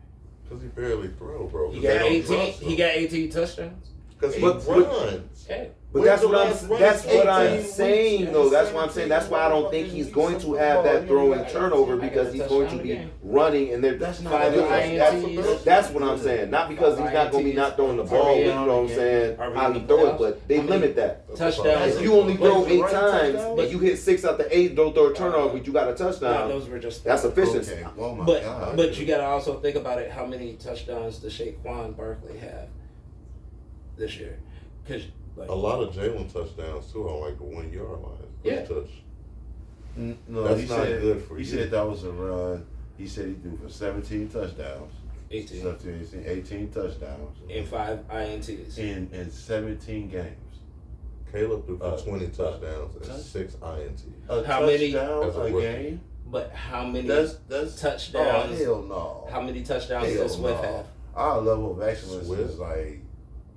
because he barely throw, bro.
He
'Cause they
got
don't
18.
trust him.
He got 18 touchdowns.
Because he
But-
runs.
Hey,
But
When's
that's
the
what
last
I'm.
run?
That's what I'm
18
saying,
weeks,
though. That's what I'm
17
saying. That's why I don't think he's going to have that throwing turnover because he's going to be running and they're
That's not
5
good.
INTs.
That's what I'm saying. Not because he's not going to be not throwing the ball, you know what I'm saying? How he throw it, but they limit that.
Touchdowns.
If you only throw
But
8
running
times
touchdowns?
and you hit 6 out the 8, don't throw a turnover, but you got a
No,
touchdown.
those were just.
That's efficiency.
Okay. Oh my
But
God.
but you gotta also think about it. How many touchdowns does Saquon Barkley have this year? Because like
A lot of Jalen touchdowns too on like the 1 yard line.
Yeah.
Touch.
No,
That's
he
not
said,
good for
he
you.
said that was a run. He said he threw for 17 touchdowns.
18
18 touchdowns.
and 5 INTs.
In 17 games.
Caleb threw for 20
touch-
touchdowns and
touch-
6 INTs.
A
How many-
touchdown
As a
a
rookie.
game?
But how many
That's
touchdowns?
Oh, hell no.
How many touchdowns
Hell
does Swift
no.
have?
Our level of excellence
Swift?
is like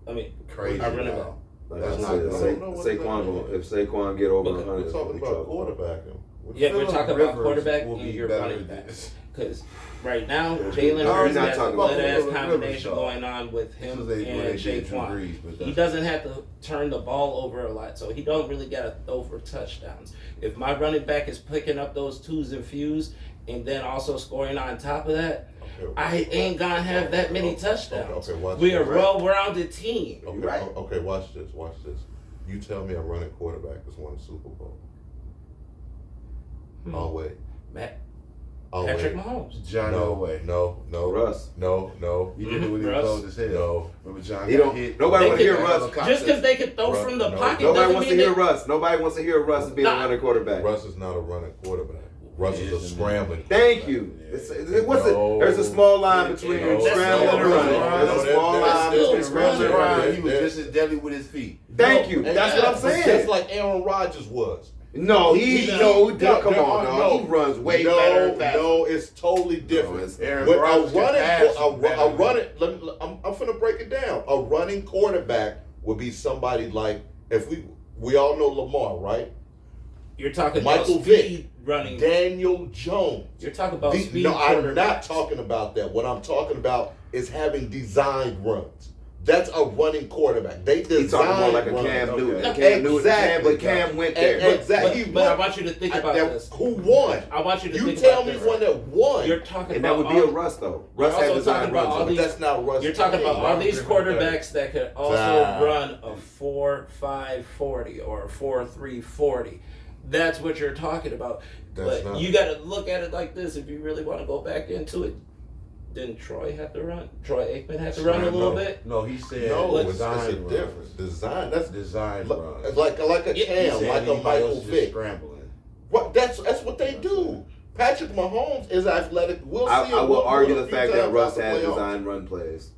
I mean,
crazy
I really
now.
don't.
Like
That's
I
not
said,
good.
I don't know what that
Saquon,
is.
if Saquon get over
Okay.
100,
We're
it's gonna
talking
be
about
trouble.
quarterbacking.
Yeah, we're
Phillip
talking about
Rivers
quarterback
will
and
be
your
better
running
than
back.
this.
Because right now, Jalen
No,
Hurts
we're not
has a
talking about
good ass
Phillip Rivers,
combination
though.
going on with him
This is
and
what they did Drew
Saquon.
Brees, but
He
that's-
doesn't have to turn the ball over a lot, so he don't really got to throw for touchdowns. If my running back is picking up those twos and fews and then also scoring on top of that,
Okay.
I ain't gonna have that many touchdowns.
Okay, watch
We're a
this.
well-rounded team.
Okay,
Right.
okay, watch this. Watch this. You tell me a running quarterback that's won a Super Bowl.
Hmm.
Oh wait.
Matt, Patrick Mahomes.
John Elway.
No.
Russ.
No.
He did it when he was
Russ.
old as hell.
No.
Remember John
He
got
don't-
hit?
nobody
wanna hear
Russ.
Just because they could throw
Russ-
from the
no.
pocket
Nobody
doesn't
wants to
mean
hear
they,
Russ. Nobody wants to hear Russ as being a
Nah.
running quarterback.
Russ is not a running quarterback. Russ is a
Yes,
scrambling.
Thank
quarterback.
you.
No.
There's a small line between
That's
scrambling
still
and running.
running.
There's a small
That's
line
still
between scrambling and
running.
running.
He was just as deadly with his feet.
Thank you.
And
That's what I'm
but
saying.
Just like Aaron Rodgers was.
No, come
there
on,
are
no. He runs way better and faster.
No, it's totally different.
it's-
Aaron
When
Rodgers can pass better.
I'm finna break it down. A running quarterback would be somebody like, if we all know Lamar, right?
you're talking
Michael
about
Vick,
speed running.
Daniel Jones.
You're talking about speed.
No, I'm not
quarterbacks.
talking about that. What I'm talking about is having designed runs. That's a running quarterback. They design
He's talking more like a
runs.
Cam Newton.
Okay.
Cam Newton,
Exactly.
but Cam went there.
Exactly.
But I want you to think about this.
Who won?
I want you to
You
think
tell
about
me
this.
one that won.
You're talking
And that
about
would be a
all-
Russ, though.
You're
Russ had
also
design
talking about
runs.
all
on
but
it.
these-
that's not Russ.
You're talking about all these
different
quarterbacks that could also
Time.
run a 4.5 40 or a 4.3 40. That's what you're talking about.
That's
But
not-
you got to look at it like this. If you really want to go back into it, didn't Troy have to run? Troy Aikman had to run a little bit.
No, he said
No, it's a
design
difference.
runs.
Design. That's
Design runs.
like a
Yeah,
He
Cam,
said
like a
anybody
Michael
else just
Vick.
scrambling.
What? That's what they do. Patrick Mahomes is athletic. We'll see.
I
him
will
run
argue
a
the
few
fact that
times
Russ
out the
had
playoffs.
design run plays.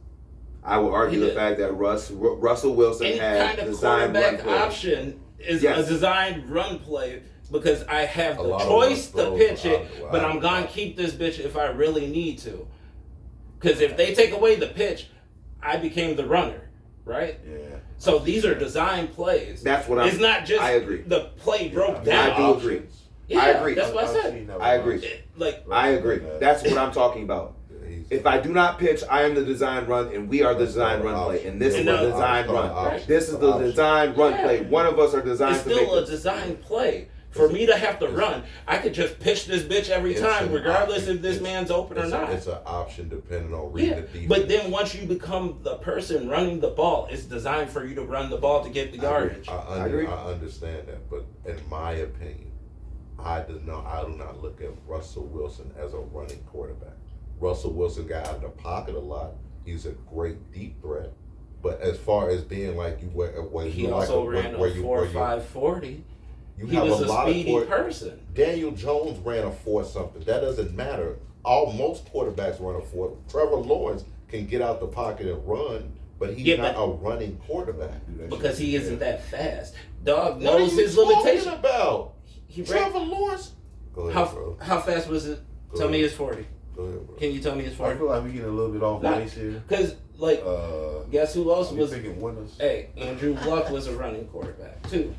I will argue
He
the
did.
fact that Russell Wilson
Any
had
kind of
design run
quarterback
plays.
option is
Yes.
a designed run play because I have
A
the
lot of
choice
those
to
throws
pitch
are
it,
out the
but
wide.
I'm gonna keep this bitch if I really need to. Because if they take away the pitch, I became the runner, right?
Yeah.
So these are design plays.
That's what I'm.
It's not just
I agree.
the play broke
I
down.
do agree.
Yeah,
I agree.
That's what I said.
I agree.
Like
I agree. That's what I'm talking about. If I do not pitch, I am the design run, and we are the design run play, and this is the design run. This is the design run play. One of us are designed
it's
to make
still a
this.
design play. For me to have to run, I could just pitch this bitch every
It's
time,
an
regardless
option.
if this man's open or not.
It's an option depending on reading
Yeah,
the defense.
but then once you become the person running the ball, it's designed for you to run the ball to get the yardage.
I
agree.
understand that, but in my opinion, I do not look at Russell Wilson as a running quarterback. Russell Wilson got out of the pocket a lot. He's a great deep threat, but as far as being like you, where
He
you
also
like
ran
where
a
you
4.5 40.
you
He
have
was
a
a
lot
speedy
of
person.
Daniel Jones ran a 4 something. That doesn't matter. Most quarterbacks run a 4. Trevor Lawrence can get out the pocket and run, but he's
Yeah,
not
but-
a running quarterback.
Because he isn't that fast. Dog
What are
knows
you
his
talking
limitation.
about?
He ran,
Trevor Lawrence. Go ahead, bro.
how fast was it?
Go
Tell me
ahead.
his 40.
Go ahead, bro.
Can you tell me his
I
40?
feel like we're getting a little bit off
Nah.
base here.
Because, like, guess who else
We
was.
picking winners.
Hey, Andrew Luck was a running quarterback, too.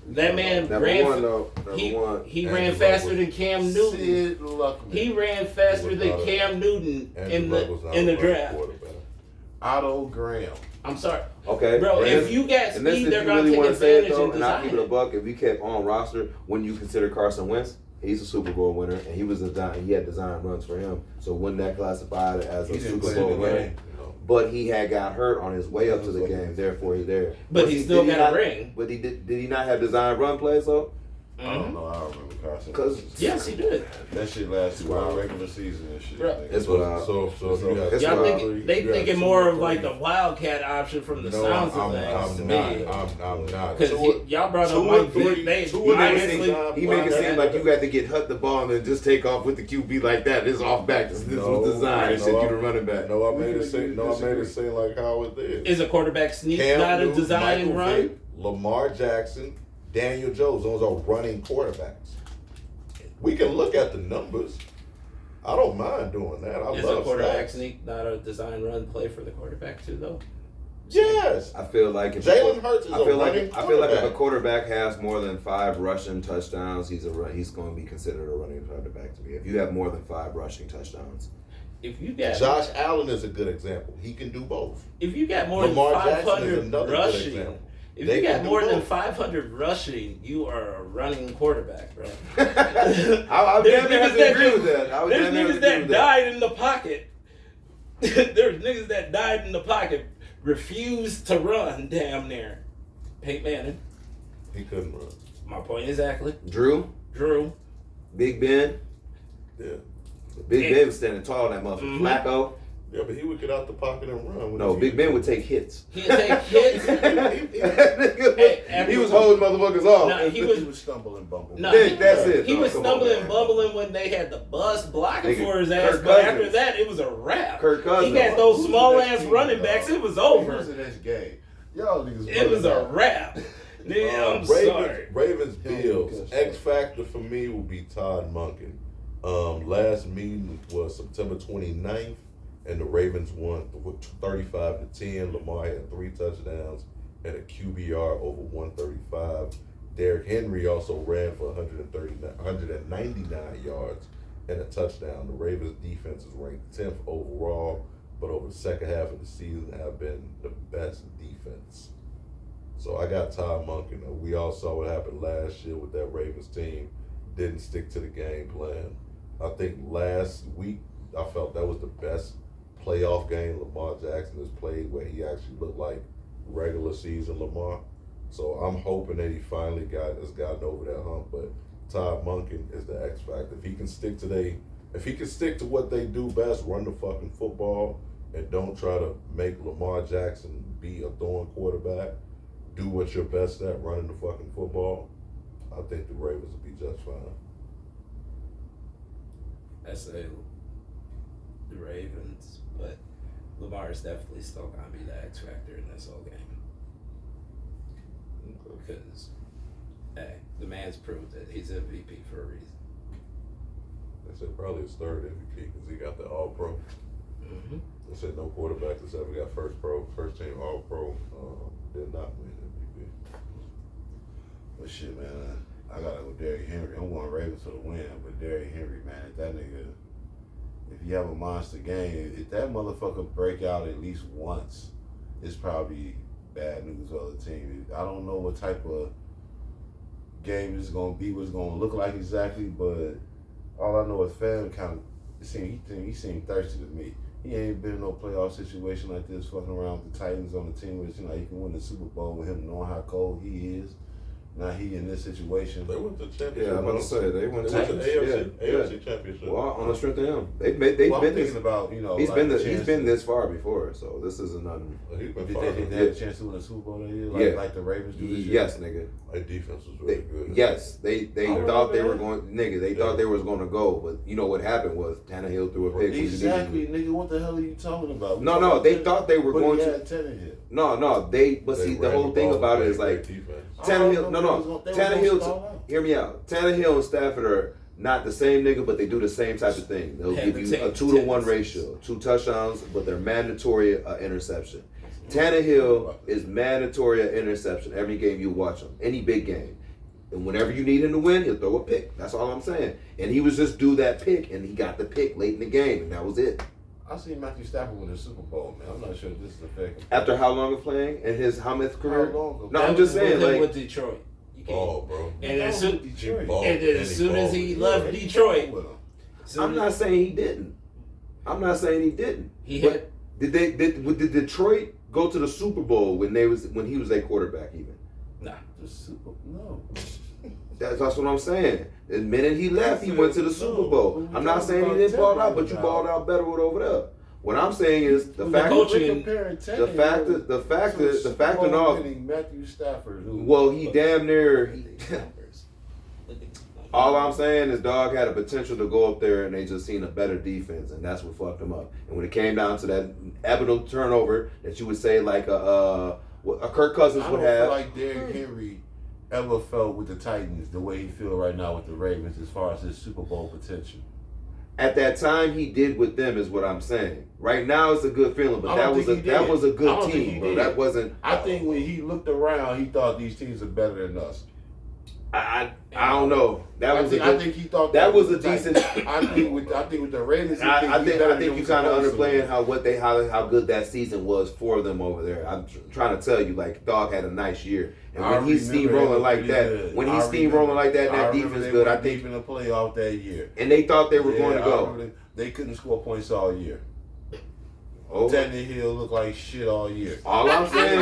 That man
Number
ran.
one, though. Number
he
one.
he
Andrew
ran
Luck
faster
was-
than Cam Newton.
Sid Luckman.
He ran faster
He was
than
not a-
Cam Newton
Andrew
in
Luck was
the
not
in
a
the
running
draft.
quarterback.
Otto Graham.
I'm sorry,
Okay,
bro.
And
If
this-
you got
and this,
speed,
if
they're
you
gonna
really
take
want to say it
advantage
though,
and
and I'll
design
keep it a
it.
buck. If you kept on roster, when you consider Carson Wentz, he's a Super Bowl winner, and he was he had design runs for him. So wouldn't that classify it as
He
a
didn't
Super
play
Bowl
in the
winner?
game.
But he had got hurt on his way up to the game, therefore he's there.
But
Was
he still
did
got
not-
a ring.
But did he not have design run plays though?
I don't know. I don't remember Carson.
'Cause-
Yes, he did.
That shit lasted throughout regular season and shit.
Bro.
nigga.
That's what I.
So if you got
That's
Y'all
what I-
thinking they
you got
thinking
two
more
or
of like
three.
the Wildcat option from the sounds of things to me.
I'm not.
Because y'all brought up
two or
Mike
three-
Vick. They
two or
He make
three
it
honestly,
times.
seem, he make it seem like you had to get hut the ball and just take off with the QB like that. This off back. This was designed. It said you the running back.
No, I made it seem like how it is.
is a quarterback sneak
Cam
not a
Newton,
design
Michael
run?
Vick, Lamar Jackson, Daniel Jones. Those are running quarterbacks. We can look at the numbers. I don't mind doing that. I
Is a
love
quarterback
stats.
sneak not a design run play for the quarterback too though?
Yes.
I feel like if
Jalen Hurts is
I
a
feel
running
like I feel like if a
quarterback.
quarterback has more than 5 rushing touchdowns, he's going to be considered a running quarterback to me. If you have more than 5 rushing touchdowns,
If you got
Josh Allen is a good example. He can do both.
if you got more
Lamar
than
Jackson is
500
another good
rushing,
example.
if
They
you
can
got
do
more than
both.
500 rushing, you are a running quarterback, bro.
I would
There's
damn near have
niggas
to agree
that
with that. I would
There's
damn near have
niggas
to agree
that
with that.
died in the pocket. There's niggas that died in the pocket, refused to run damn near. Peyton Manning.
He couldn't run.
My point exactly.
Drew,
Drew.
Big Ben.
Yeah.
Big Ben was standing tall. That motherfucker. Flacco.
Yeah, but he would get out the pocket and run.
No, Big Ben would take hits.
He'd take hits.
He was holding motherfuckers off.
No,
He was stumbling, bumbling.
No,
That's it.
He was
Come on,
stumbling
man.
and bumbling when they had the bus blocking
Nigga,
for his ass,
Kirk
but
Cousins.
after that, it was a wrap.
Kirk Cousins.
He had those
Who's
small
the
ass
next team,
running
dog?
backs. It was
Who's
over.
the next game? Y'all niggas.
It was a
bugging out.
wrap. Nigga, I'm sorry.
Ravens,
Yeah,
Bills.
because-
X factor for me will be Todd Monken. Last meeting was September 29th, and the Ravens won 35-10. Lamar had 3 touchdowns and a QBR over 135. Derrick Henry also ran for 199 yards and a touchdown. The Ravens defense is ranked 10th overall, but over the second half of the season have been the best defense. So I got Todd Monken. We all saw what happened last year with that Ravens team. Didn't stick to the game plan. I think last week I felt that was the best playoff game Lamar Jackson has played where he actually looked like regular season Lamar. So I'm hoping that he finally has gotten over that hump. But Todd Monken is the X factor. If he can stick to what they do best, run the fucking football, and don't try to make Lamar Jackson be a throwing quarterback, do what you're best at, running the fucking football, I think the Ravens will be just fine.
I say the Ravens, but Lamar's definitely still gonna be the X factor in this whole game. Because, hey, the man's proved that he's MVP for a reason.
They said probably his third MVP because he got the All-Pro.
Mm-hmm.
They said no quarterback that's ever got first team All-Pro did not win MVP.
But shit, man, I gotta go Derrick Henry. I'm going Ravens for the win, but Derrick Henry, man, if that nigga, if you have a monster game, if that motherfucker break out at least once, it's probably bad news for the team. I don't know what type of game it's gonna be, what it's gonna look like exactly, but all I know is Fam kind of he seemed thirsty to me. He ain't been in no playoff situation like this, fucking around with the Titans on the team where he can win the Super Bowl with him knowing how cold he is. Now he in this situation.
They went to the championship.
Yeah, I'm about to say they went to
AFC championship.
Well, on the strength of him, they've
Well, I'm
been
thinking
this.
about,
He's
like
been
the
he's
chance
been
to-
this far before, so this isn't nothing.
He's been
Did
fine.
they have a chance to win the Super Bowl that year?
Yeah.
Like the Ravens do this year?
Yes, nigga.
Their defense was really good.
Yes, they
I
thought they
remember
were
that.
going, nigga. They thought they was going to go, but you know what happened was Tannehill threw a pick. when he
Exactly,
didn't.
nigga. What the hell are you talking about? We
No,
talking
no,
about
they
Tannehill,
thought they were
but
going
he
to.
had Tannehill.
No, they. But
They
see, the
ran
whole thing
ball,
about it
played
is like
great defense.
Tannehill. No,
They was gonna
Tannehill.
stall out.
Hear me out. Tannehill and Stafford are not the same nigga, but they do the same type of thing. They'll give you a 2-to-1 ratio, 2 touchdowns, but they're mandatory interception. Tannehill is mandatory interception every game you watch him, any big game. And whenever you need him to win, he'll throw a pick. That's all I'm saying. And he was just due that pick, and he got the pick late in the game, and that was it.
I seen Matthew Stafford win the Super Bowl, man. I'm not sure if this is a fair comparison.
After how long of playing in his Hamith career?
How long ago?
No, I'm just saying,
with him
like,
with Detroit. You can't.
Ball, bro.
And as soon,
Detroit.
Ball.
and then as soon as he left
Yeah,
Detroit,
with him.
I'm not saying he didn't. I'm not saying he didn't.
He
But did did Detroit go to the Super Bowl when he was a quarterback even?
nah.
The Super no.
That's what I'm saying. The minute he left, he went to the Super Bowl. I'm not saying he didn't ball out, but you balled out better with over there. What I'm saying is the fact
coaching-
the factor and all.
Matthew Stafford. Who,
Well, he damn near.
Look at these numbers. Look at these numbers.
All I'm saying is dog had a potential to go up there, and they just seen a better defense, and that's what fucked him up. And when it came down to that inevitable turnover that you would say like a Kirk Cousins
I
would
don't
have.
feel like Derrick Henry ever felt with the Titans the way he feel right now with the Ravens as far as his Super Bowl potential.
At that time, he did with them, is what I'm saying. Right now, it's a good feeling, but
I
that
don't
was
think he did.
a
I
good
don't think
team,
he
bro.
did.
That wasn't.
I think when he looked around, he thought these teams are better than us.
I don't know. That was
I think he thought
that was a
the Titans.
decent.
I think with the Ravens,
I think
better
you
than
kind of
supposed to.
underplaying how good that season was for them over there. I'm trying to tell you, like dog had a nice year, and when he's steamrolling like that, that defense good. I think
deep in the playoff that year,
and they thought they were going to
I
go.
remember they couldn't score points all year.
Oh.
Tannehill looked like shit all year.
All I'm saying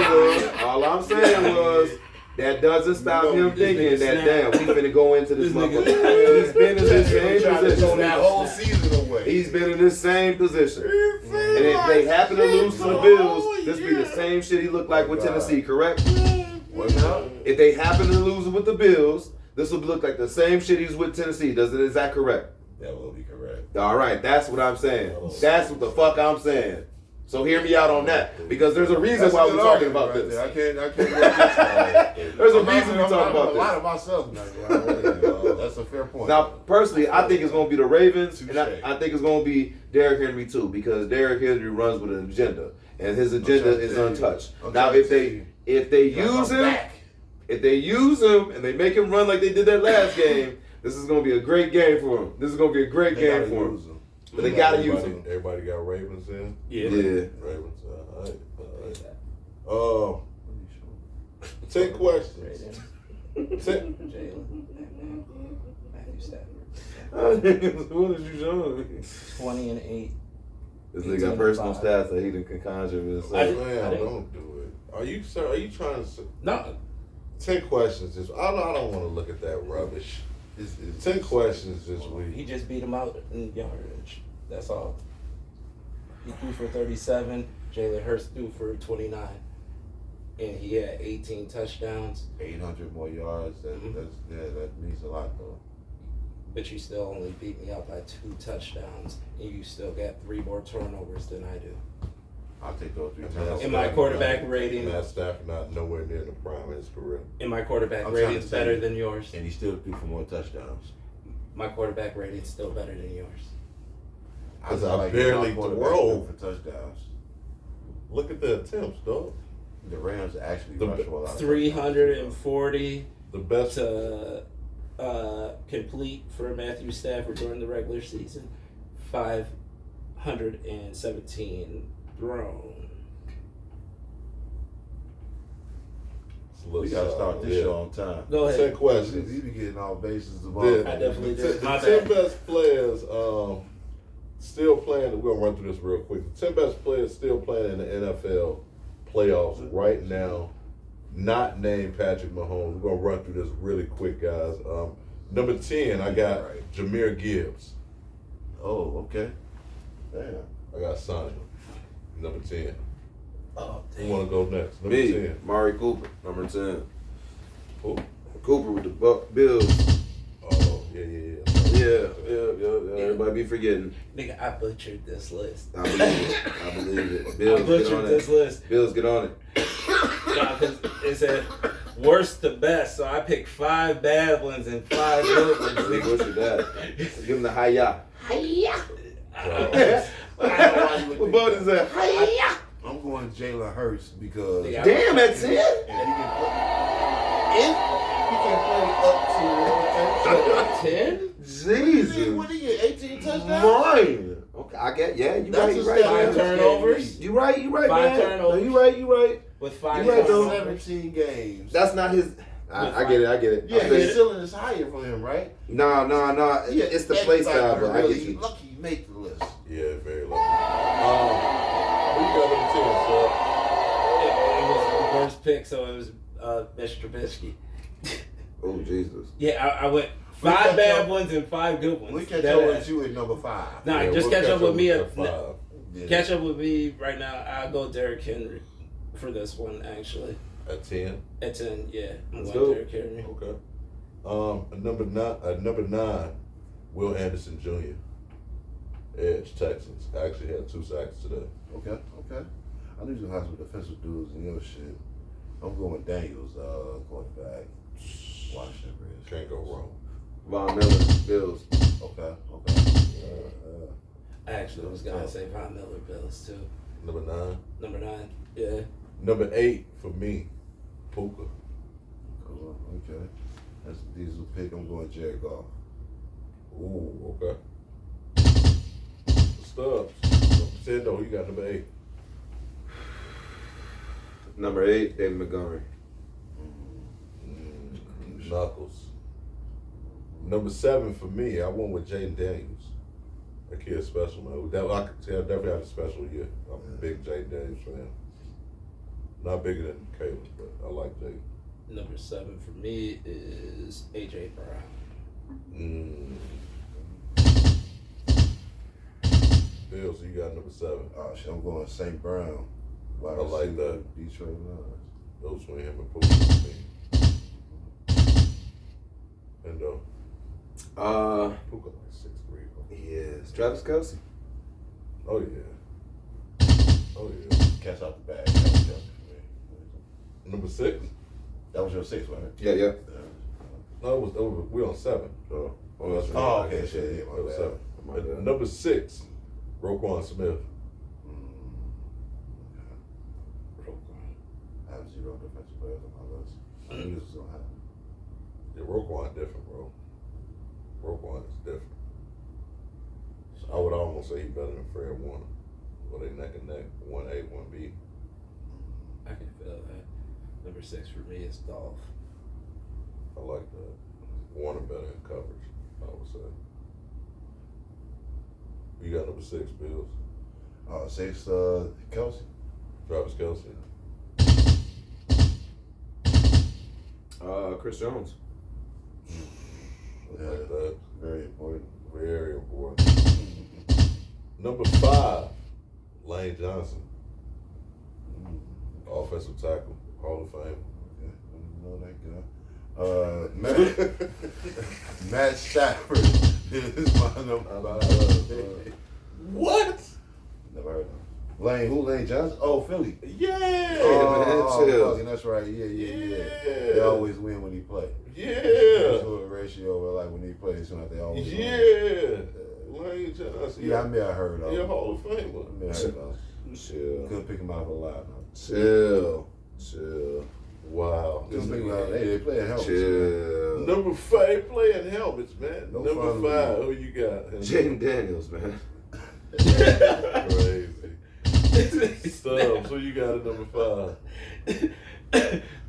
was That doesn't stop
No,
him
this
thinking
nigga
that,
snap.
damn, we finna go into this
This nigga-
motherfucker. He's been in this same
Trying to throw
position.
that whole season away.
He's been in this same position. And if they happen to lose to the Bills, this be the same shit he looked like with Tennessee, correct?
What now?
If they happen to lose with the Bills, this will look like the same shit he's with Tennessee. Is that correct?
That will be correct.
All right, that's what I'm saying. That's what the fuck I'm saying. So hear me out on that, because there's a reason
That's
why
a
we're
good
talking
argument
about
right
this.
there. I can't go against that.
There's a reason we're talking
I'm
about
a lot
this.
of myself now.
That's a fair point.
Now, personally, I think it's going to be the Ravens, and
Touche.
I think it's going to be Derrick Henry too, because Derrick Henry runs with an agenda, and his agenda
trying to
is
tell you.
untouched.
I'm
Now,
trying to tell you.
if they
You gotta
use
come
him,
back.
if they use him and they make him run like they did that last game, this is going to be a great game for him. This is going to be a great
They
game
gotta
for him.
use 'em.
But they got to use him.
Everybody got Ravens in.
Yeah.
Ravens. All right. 10 questions. 10.
Jalen, Matthew Stafford.
What did you show?
20-8.
This nigga got personal stats that he done conjure with himself.
I didn't-
Man, don't do it. Are you trying to?
No,
10 questions. I don't want to look at that rubbish. 10 questions this
he
week.
just beat him out in yardage. That's all. He threw for 37. Jalen Hurts threw for 29. And he had 18 touchdowns.
800 more yards. That means a lot though.
But you still only beat me out by 2 touchdowns. And you still got 3 more turnovers than I do.
I'll take those 3
Matt
times.
In my
Stafford
quarterback
not-
rating-
Matt Stafford not nowhere near the prime of his career.
And my quarterback
I'm trying
rating's
to tell
better
you.
than yours.
And he still threw for more touchdowns.
My quarterback rating's still better than yours.
Because
feel
I
like
barely
my quarterback
throw.
threw for touchdowns.
Look at the attempts, dog.
The Rams actually
The-
rushed for a lot of
340
The best.
to complete for Matthew Stafford during the regular season. 517 thrown.
We gotta start this show on time.
Go
10
ahead.
We
questions.
be getting all bases
The,
involved.
I definitely
the,
did.
the
My
10
bad.
best players still playing. We're going to run through this real quick. The 10 best players still playing in the NFL playoffs right now, not named Patrick Mahomes. We're going to run through this really quick, guys. Number 10, I got Jahmyr Gibbs.
Oh, okay.
Damn. I got Sonny. Number 10.
Oh,
Who want to go next? Number
Me,
10.
Mari Cooper, number 10.
Who?
Cooper with the Bills.
Oh, yeah.
Yeah. Everybody be forgetting.
nigga, I butchered this list.
I believe it.
I
Bills, get
butchered
on
this
it.
list.
Bills, get on it.
Nah, because it said worst to best, so I picked 5 bad ones and 5 good ones.
They
Nigga.
butchered that. Give him the hi-ya. What boat is that? Hi-ya.
I'm going Jalen Hurts because
Nigga,
Damn, that's it?
if he can play up to
10?
Jesus.
what did he get? 18 touchdowns?
Mine. Okay, I get. Yeah, you right. You right.
5
Man.
turnovers
You right.
5
man.
turnovers.
No, you right.
with 5
You right, though.
turnovers.
17 games.
That's not his. I get it.
Yeah,
I
his
think-
ceiling is higher for him, right?
No.
Yeah,
It's the play style, but I
really
get you.
lucky he made the list.
Yeah, very lucky. Who you got number 10, sir?
It was the worst pick, so it was Mr. Trubisky.
Oh Jesus.
Yeah, I went
We
5
catch
bad
up-
ones and 5 good ones.
We catch
That
up
ass.
with you at number 5.
Nah,
Yeah,
just
we'll
catch up with me
at
at
5.
Yeah.
catch up with me right now. I'll go Derrick Henry for this one actually.
At 10.
At 10, yeah, I'm
Let's
going
go.
Derrick Henry.
Okay. Number 9, Will Anderson Jr. Edge, Texans. Actually had 2 sacks today.
Okay. I knew you gonna have some defensive dudes in your shit. I'm going Daniels, quarterback. Washington Redskins.
Can't go wrong.
Von Miller, Bills.
Okay.
I actually was gonna say Von Miller Bills too.
Number 9.
Number 9, yeah.
Number 8 for me, Puka.
Cool. Okay. That's a diesel pick. I'm going Jared Goff.
Ooh, okay. Stubbs. Said no, you got number 8.
Number 8, David Montgomery.
Knuckles. Number 7 for me, I went with Jaden Daniels. That kid's special, man. I could tell definitely had a special year. I'm a big Jaden Daniels fan. Not bigger than Caleb, but I like Jaden.
Number 7 for me is AJ Brown.
Bill, so you got number 7.
Oh shit, I'm going St. Brown.
I like that.
Detroit Lions.
Those between him and Puka for me. And Puka like 6'3".
Yes. Travis Kelce.
Oh yeah. Oh yeah.
Catch out the bag. Travis Kelce for me.
Number 6.
That was your 6, right?
Yeah, yeah.
No, it was we on 7.
Oh,
that's right.
Oh, okay, shit, yeah,
It
my
was
bad.
7.
My
And
bad.
number 6, Roquan Smith.
I have 0 defensive players on my list. I knew this was gonna happen.
Yeah, Roquan different, bro. Roquan is different. I would almost say he's better than Fred Warner. Well, they neck and neck, 1A, 1B.
I can feel that. Number 6 for me is Dolph.
I like that. Warner better in coverage, I would say. You got number 6, Bills.
6, Kelsey.
Travis Kelce.
Chris Jones.
I like that.
Very important.
Very important. Number 5, Lane Johnson. Offensive tackle, Hall of Fame.
Okay, I didn't know that guy. Matt Stafford is my number 5.
What?
Never heard of him. Lane, who? Lane Johnson? Oh, Philly.
Yeah.
man, chill.
Fucking, that's right. Yeah.
Yeah.
They always win when he play.
Yeah.
That's what ratio, but like when he plays, so they always win.
Yeah. Lane Johnson.
Yeah, I may have heard of
He a
him.
Hall of
I
Famer.
may have heard of him.
Chill.
Couldn't pick him out of a lot, though.
Chill.
Wow.
Just think about it. Hey, they play at helmets.
Chill.
Number 5, playing helmets, man.
No
Number
fun
5,
with
who you got?
Jaden Daniels, man.
Crazy. Stubbs, who you got at number 5?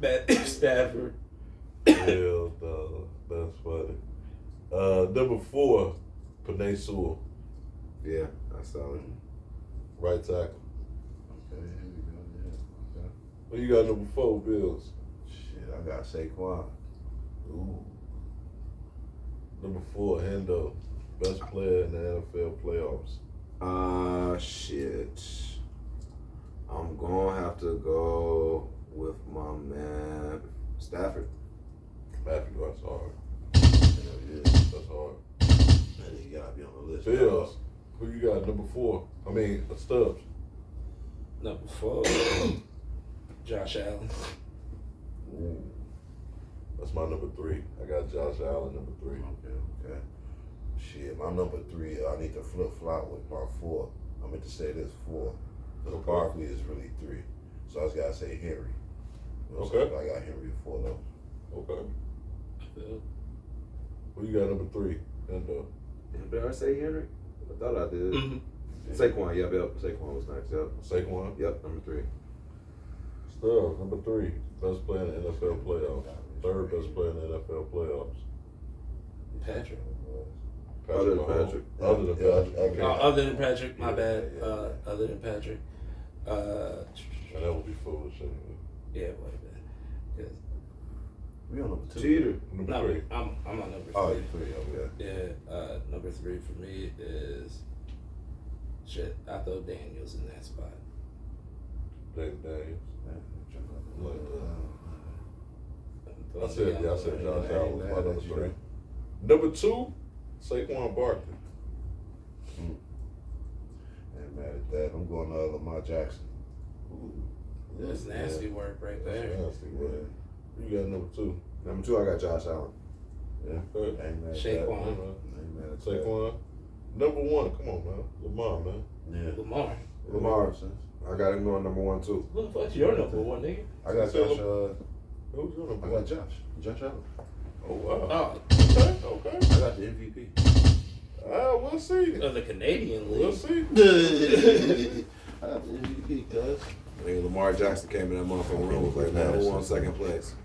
Matt Stafford.
Hell no. That's funny. Number 4, Panay Sewell,
Yeah, that's solid.
right tackle.
Okay, here we go. Yeah. Okay.
Who you got number 4, Bills?
Shit, I got Saquon.
Ooh. Number 4, Hendo, best player in the NFL playoffs.
Shit. I'm gonna have to go with my man Stafford.
Matthew, that's hard.
Hell yeah.
That's hard.
And he gotta be on the list.
Bills, who you got number 4? I mean, Stubbs.
Number 4, Josh Allen.
Ooh. That's my number 3. I got Josh Allen number 3.
Okay. Shit, my number 3, I need to flip-flop with my 4. I meant to say this 4. Because
Okay.
Barkley is really 3. So I just gotta say Henry. You know what I'm
Okay.
saying? I got Henry at 4 though.
Okay.
Phil.
Who you got number 3? Hendo.
Did I say Henry? I thought I did.
Mm-hmm.
Saquon, yep. Saquon was nice, yep.
Saquon.
Yep, number 3.
Stubbs, number 3. Best player in the NFL playoffs. 3rd best player in the NFL playoffs.
Patrick.
Other than
Mahomes.
Patrick.
Other than Patrick.
Okay.
Other than Patrick, my
Yeah,
bad.
yeah.
Other than Patrick.
And that would be foolish anyway.
Yeah, wait a minute.
We on number 2.
Cheater.
Number
No,
3.
I'm on number 3.
Oh, you 3, okay.
Yeah, number 3 for me is shit. I throw Daniels in that spot.
James Daniels. I
I
said Josh
Yeah,
Allen was my number
that's
3.
right.
Number 2, Saquon Barkley.
Ain't mad at that. I'm going to Lamar Jackson.
That's nasty work right
That's
there.
nasty, man. You got number 2.
Number 2, I got Josh Allen.
Yeah.
Okay.
Ain't mad at
Saquon.
that. Ain't mad at that.
Saquon. Number 1, come on, man. Lamar, man.
Yeah.
Lamar.
Lamar. I got him going number 1 too.
Who the fuck's your number 1, nigga?
I got Josh.
Who's your number
I
1?
got Josh. Josh Allen.
Oh, wow.
Oh,
Okay.
I got the MVP.
We'll see.
of the Canadian
We'll
league.
see.
I got the MVP, cuz.
I think Lamar Jackson came in that motherfucking room was like, man, who won 2nd place?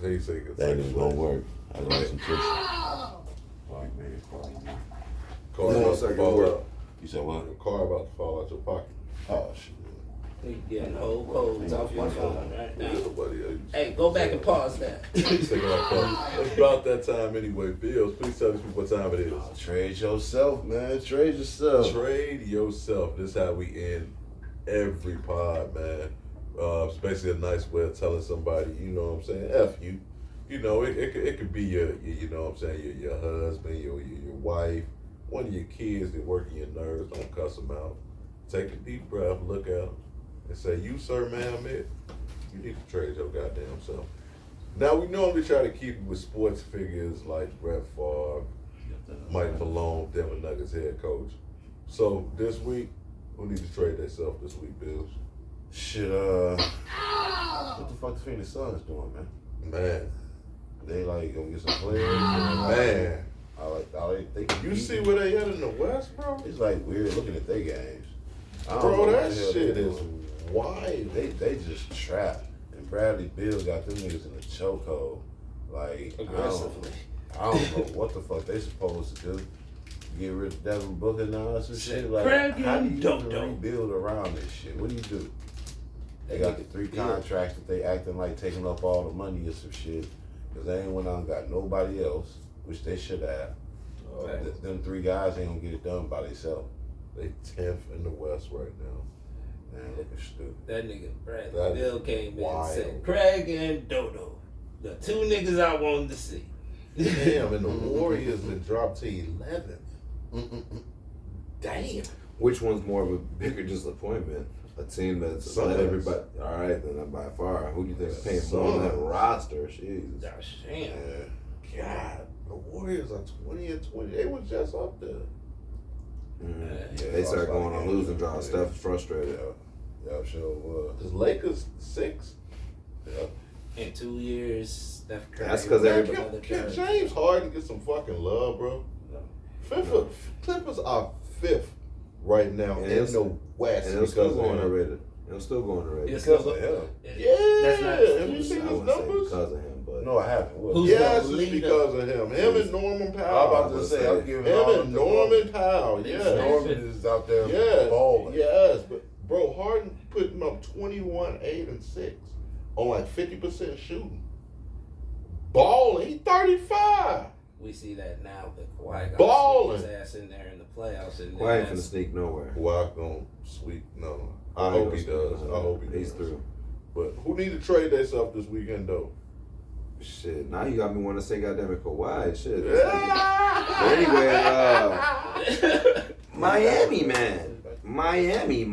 He said
That ain't even gonna work. I got some fish.
Fuck, man. Fuck, man.
Car
Who won
about to
2nd
fall
work?
out.
You said what?
Your car about to fall out your pocket.
Oh, shit.
You getting whole codes off your phone right now.
Nobody else.
Hey, go back and pause that.
It's about that time anyway. Bills, please tell us what time it is.
Trade yourself, man. Trade yourself.
Trade yourself. This is how we end every pod, man. It's basically a nice way of telling somebody, you know what I'm saying, F you. You know, it could be your you know what I'm saying, your husband, your wife, one of your kids that working your nerves. Don't cuss them out. Take a deep breath, look out, and say, you, sir, ma'am, you need to trade your goddamn self. Now, we normally try to keep it with sports figures like Brett Favre, Mike Malone, Denver Nuggets head coach. So, this week, who needs to trade themselves this week, Bills?
Shit, what the fuck the Phoenix Suns doing, man?
Man.
They like gonna get some players.
Man.
I like they can
You
beat
see
them.
where they at in the West, bro?
It's like weird looking at their games. I don't
Bro,
know
that
what the hell
shit
they
is
doing.
wild.
They just trapped. And Bradley Beal got them niggas in a chokehold. Like
Aggressively.
I don't know what the fuck they supposed to do. Get rid of Devin Booker now or some shit. Like
Craig
how do you
and
even
Dodo.
rebuild around this shit? What do you do? They got the 3 contracts that they acting like taking up all the money or some shit. Cause they ain't went out and got nobody else, which they should have. Them 3 guys ain't gonna get it done by themselves.
They 10th in the West right now.
Man, looking stupid.
That nigga
That
Bradley Bill
is
came in
wild.
and said, Craig and Dodo, the 2 niggas I wanted to see.
Damn, and the Warriors that dropped to 11th. Damn.
Which one's more of a bigger disappointment? A team that's
Suns.
let everybody. All right, then by far. Who do you think is paying more on that
Suns.
roster? Jesus.
Gosh, damn.
God, the Warriors are 20-20. They was just up there.
Yeah, they start going on losing drives. Steph is frustrated.
Yeah, sure was.
Cause Lakers 6.
In 2 years, Steph Curry.
That's 'cause
was
everybody-
another
Can
Curry.
James Harden get some fucking love, bro? Clippers are 5th right now
And
in
it's-
the West
And it'll still
because
go
of him.
underrated. It'll still go underrated.
It's
Because
still-
of him.
it- That's not
Yeah, have you
excuse.
seen
I
his
wouldn't say
numbers?
because of him, but
No, I haven't. What?
Who's
Yes,
the
it's
leader?
because of him. Him and Norman Powell.
I'm about to say, I'm giving all
Him and Norman Powell, yeah.
Norman is out there
Yes,
balling.
yes. But, bro, Harden put him up 21, 8, and 6 on like 50% shooting. Balling, he 35.
We see that now, but Kawhi got
Balling.
his ass in there in the playoffs. And
Kawhi ain't finna
that's-
sneak nowhere.
Well, I'm going to sweep. No. I
Kawhi
hope
gonna
he does.
sneak
I hope he
He's
does.
through.
But who need to trade themselves this weekend, though?
Shit, now you got me want to say goddamn it Kawhi. Shit. But anyway, Miami, man. Miami